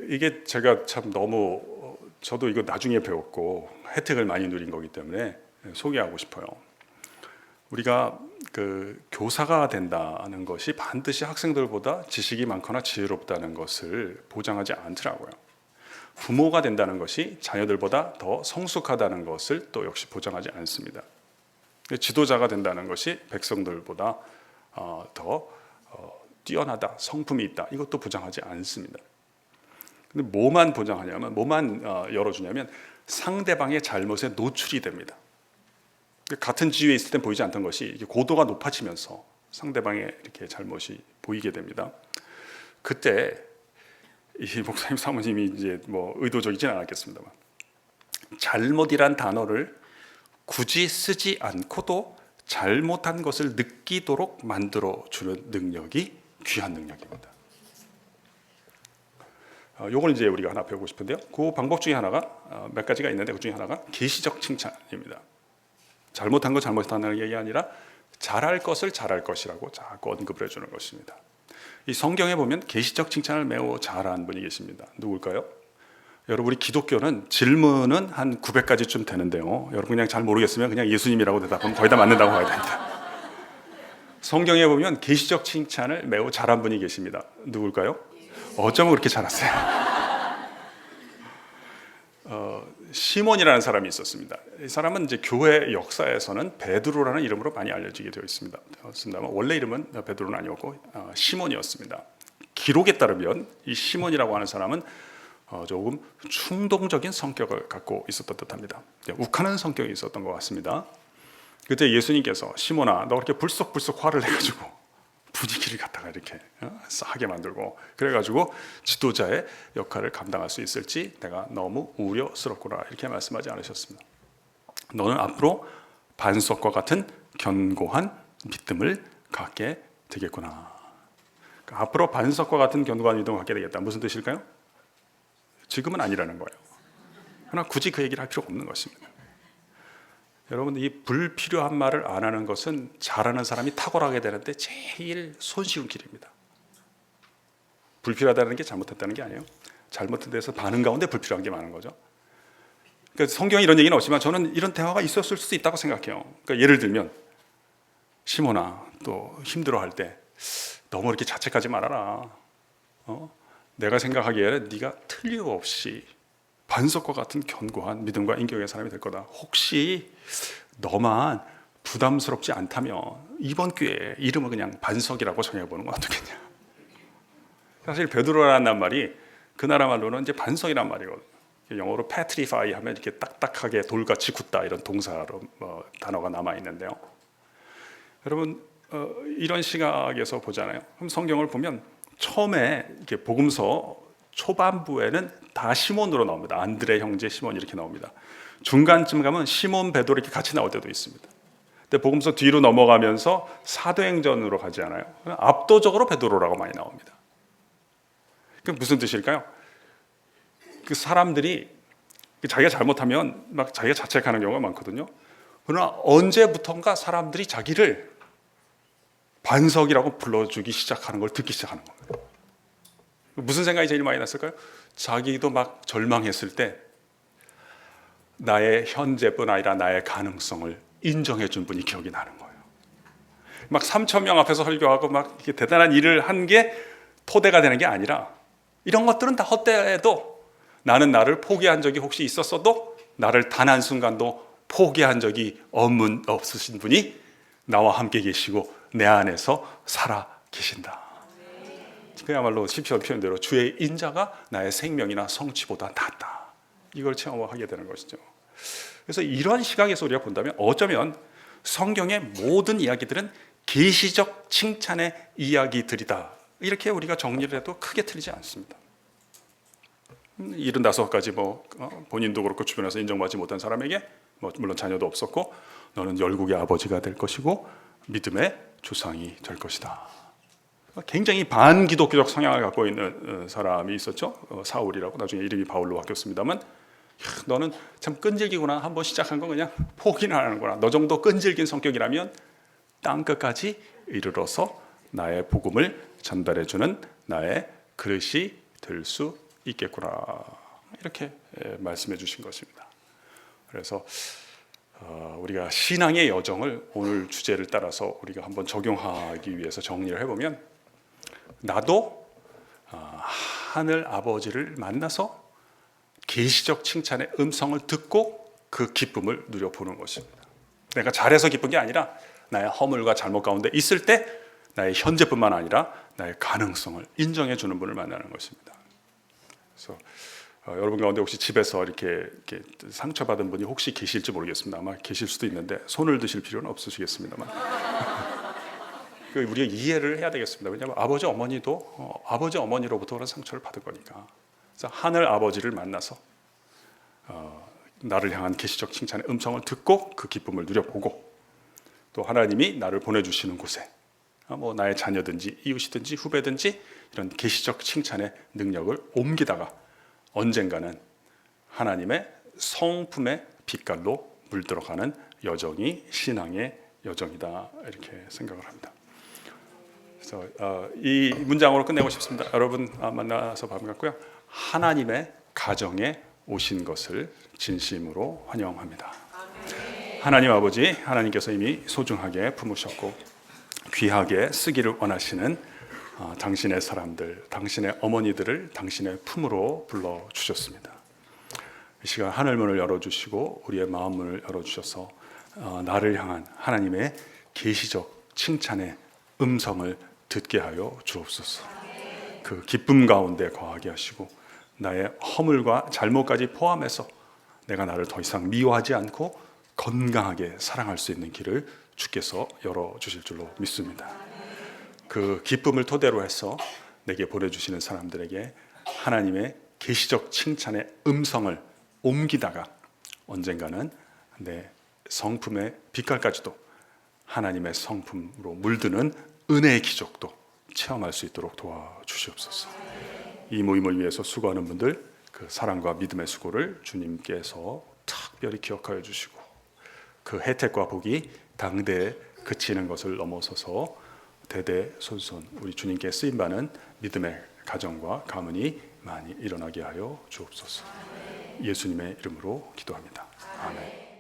이게 제가 참 너무 저도 이거 나중에 배웠고 혜택을 많이 누린 거기 때문에 소개하고 싶어요. 우리가 그 교사가 된다는 것이 반드시 학생들보다 지식이 많거나 지혜롭다는 것을 보장하지 않더라고요. 부모가 된다는 것이 자녀들보다 더 성숙하다는 것을 또 역시 보장하지 않습니다. 지도자가 된다는 것이 백성들보다 더 뛰어나다, 성품이 있다, 이것도 보장하지 않습니다. 근데 뭐만 보장하냐면, 뭐만 열어주냐면 상대방의 잘못에 노출이 됩니다. 같은 지위에 있을 땐 보이지 않던 것이 고도가 높아지면서 상대방의 이렇게 잘못이 보이게 됩니다. 그때 이 목사님 사모님이 이제 뭐 의도적이진 않았겠습니다만, 잘못이란 단어를 굳이 쓰지 않고도 잘못한 것을 느끼도록 만들어주는 능력이 귀한 능력입니다. 요걸 이제 우리가 하나 배우고 싶은데요. 그 방법 중에 하나가 몇 가지가 있는데 그 중에 하나가 계시적 칭찬입니다. 잘못한 거 잘못한다는 게 아니라 잘할 것을 잘할 것이라고 자꾸 언급을 해주는 것입니다. 이 성경에 보면 계시적 칭찬을 매우 잘한 분이 계십니다. 누굴까요? 여러분, 우리 기독교는 질문은 한 900가지쯤 되는데요. 여러분 그냥 잘 모르겠으면 그냥 예수님이라고 대답하면 거의 다 맞는다고 봐야 됩니다. 성경에 보면 계시적 칭찬을 매우 잘한 분이 계십니다. 누굴까요? 어쩌면 그렇게 잘하세요? 시몬이라는 사람이 있었습니다. 이 사람은 이제 교회 역사에서는 베드로라는 이름으로 많이 알려지게 되어 있습니다. 원래 이름은 베드로는 아니었고 시몬이었습니다. 기록에 따르면 이 시몬이라고 하는 사람은 조금 충동적인 성격을 갖고 있었던 듯합니다. 욱하는 성격이 있었던 것 같습니다. 그때 예수님께서 시몬아, 너 그렇게 불쑥불쑥 화를 내가지고 분위기를 갖다가 이렇게 싸하게 만들고 그래가지고 지도자의 역할을 감당할 수 있을지 내가 너무 우려스럽구나, 이렇게 말씀하지 않으셨습니다. 너는 앞으로 반석과 같은 견고한 믿음을 갖게 되겠구나. 그러니까 앞으로 반석과 같은 견고한 믿음을 갖게 되겠다. 무슨 뜻일까요? 지금은 아니라는 거예요. 그러나 굳이 그 얘기를 할 필요가 없는 것입니다. 여러분, 이 불필요한 말을 안 하는 것은 잘하는 사람이 탁월하게 되는데 제일 손쉬운 길입니다. 불필요하다는 게 잘못했다는 게 아니에요. 잘못한 데서 반응 가운데 불필요한 게 많은 거죠. 그러니까 성경에 이런 얘기는 없지만 저는 이런 대화가 있었을 수도 있다고 생각해요. 그러니까 예를 들면 시몬아, 또 힘들어할 때 너무 이렇게 자책하지 말아라. 내가 생각하기에는 네가 틀림없이 반석과 같은 견고한 믿음과 인격의 사람이 될 거다. 혹시 너만 부담스럽지 않다면 이번 기회에 이름을 그냥 반석이라고 정해보는 건 어떻겠냐. 사실 베드로라는 말이 그 나라 말로는 이제 반석이란 말이거든요. 영어로 petrify 하면 이렇게 딱딱하게 돌같이 굳다, 이런 동사로 단어가 남아 있는데요. 여러분, 이런 시각에서 보잖아요. 그럼 성경을 보면 처음에 이렇게 복음서 초반부에는 다 시몬으로 나옵니다. 안드레 형제 시몬 이렇게 나옵니다. 중간쯤 가면 시몬 베드로 이렇게 같이 나올 때도 있습니다. 근데 복음서 뒤로 넘어가면서 사도행전으로 가지 않아요. 압도적으로 베드로라고 많이 나옵니다. 그게 무슨 뜻일까요? 그 사람들이 자기가 잘못하면 막 자기가 자책하는 경우가 많거든요. 그러나 언제부턴가 사람들이 자기를 반석이라고 불러주기 시작하는 걸 듣기 시작하는 거예요. 무슨 생각이 제일 많이 났을까요? 자기도 막 절망했을 때 나의 현재뿐 아니라 나의 가능성을 인정해 준 분이 기억이 나는 거예요. 막 3천 명 앞에서 설교하고 막 이렇게 대단한 일을 한 게 토대가 되는 게 아니라 이런 것들은 다 헛되어도 나는 나를 포기한 적이 혹시 있었어도 나를 단 한순간도 포기한 적이 없으신 분이 나와 함께 계시고 내 안에서 살아 계신다. 그야말로 시편 표현대로 주의 인자가 나의 생명이나 성취보다 낫다. 이걸 체험하게 되는 것이죠. 그래서 이런 시각에서 우리가 본다면 어쩌면 성경의 모든 이야기들은 계시적 칭찬의 이야기들이다. 이렇게 우리가 정리를 해도 크게 틀리지 않습니다. 75가지 본인도 그렇고 주변에서 인정받지 못한 사람에게 물론 자녀도 없었고 너는 열국의 아버지가 될 것이고 믿음의 조상이 될 것이다. 굉장히 반기독교적 성향을 갖고 있는 사람이 있었죠. 사울이라고 나중에 이름이 바울로 바뀌었습니다만 너는 참 끈질기구나. 한번 시작한 건 그냥 포기는 안 하는구나. 너 정도 끈질긴 성격이라면 땅끝까지 이르러서 나의 복음을 전달해주는 나의 그릇이 될 수 있겠구나. 이렇게 말씀해 주신 것입니다. 그래서 우리가 신앙의 여정을 오늘 주제를 따라서 우리가 한번 적용하기 위해서 정리를 해보면 나도 하늘 아버지를 만나서 계시적 칭찬의 음성을 듣고 그 기쁨을 누려보는 것입니다. 내가 잘해서 기쁜 게 아니라 나의 허물과 잘못 가운데 있을 때 나의 현재뿐만 아니라 나의 가능성을 인정해 주는 분을 만나는 것입니다. 그래서 여러분 가운데 혹시 집에서 이렇게 상처받은 분이 혹시 계실지 모르겠습니다. 아마 계실 수도 있는데 손을 드실 필요는 없으시겠습니다만 우리가 이해를 해야 되겠습니다. 왜냐하면 아버지 어머니도 아버지 어머니로부터 그런 상처를 받은 거니까. 그래서 하늘 아버지를 만나서 나를 향한 계시적 칭찬의 음성을 듣고 그 기쁨을 누려보고 또 하나님이 나를 보내주시는 곳에 나의 자녀든지 이웃이든지 후배든지 이런 계시적 칭찬의 능력을 옮기다가 언젠가는 하나님의 성품의 빛깔로 물들어가는 여정이 신앙의 여정이다 이렇게 생각을 합니다. 그래서 이 문장으로 끝내고 싶습니다. 여러분 만나서 반갑고요. 하나님의 가정에 오신 것을 진심으로 환영합니다. 하나님 아버지, 하나님께서 이미 소중하게 품으셨고 귀하게 쓰기를 원하시는 당신의 사람들, 당신의 어머니들을 당신의 품으로 불러주셨습니다. 이 시간 하늘문을 열어주시고 우리의 마음문을 열어주셔서 나를 향한 하나님의 계시적 칭찬의 음성을 듣게 하여 주옵소서. 그 기쁨 가운데 거하게 하시고 나의 허물과 잘못까지 포함해서 내가 나를 더 이상 미워하지 않고 건강하게 사랑할 수 있는 길을 주께서 열어주실 줄로 믿습니다. 그 기쁨을 토대로 해서 내게 보내주시는 사람들에게 하나님의 계시적 칭찬의 음성을 옮기다가 언젠가는 내 성품의 빛깔까지도 하나님의 성품으로 물드는 은혜의 기적도 체험할 수 있도록 도와주시옵소서. 이 모임을 위해서 수고하는 분들 그 사랑과 믿음의 수고를 주님께서 특별히 기억하여 주시고 그 혜택과 복이 당대에 그치는 것을 넘어서서 대대손손 우리 주님께 쓰임받는 믿음의 가정과 가문이 많이 일어나게 하여 주옵소서. 예수님의 이름으로 기도합니다. 아멘.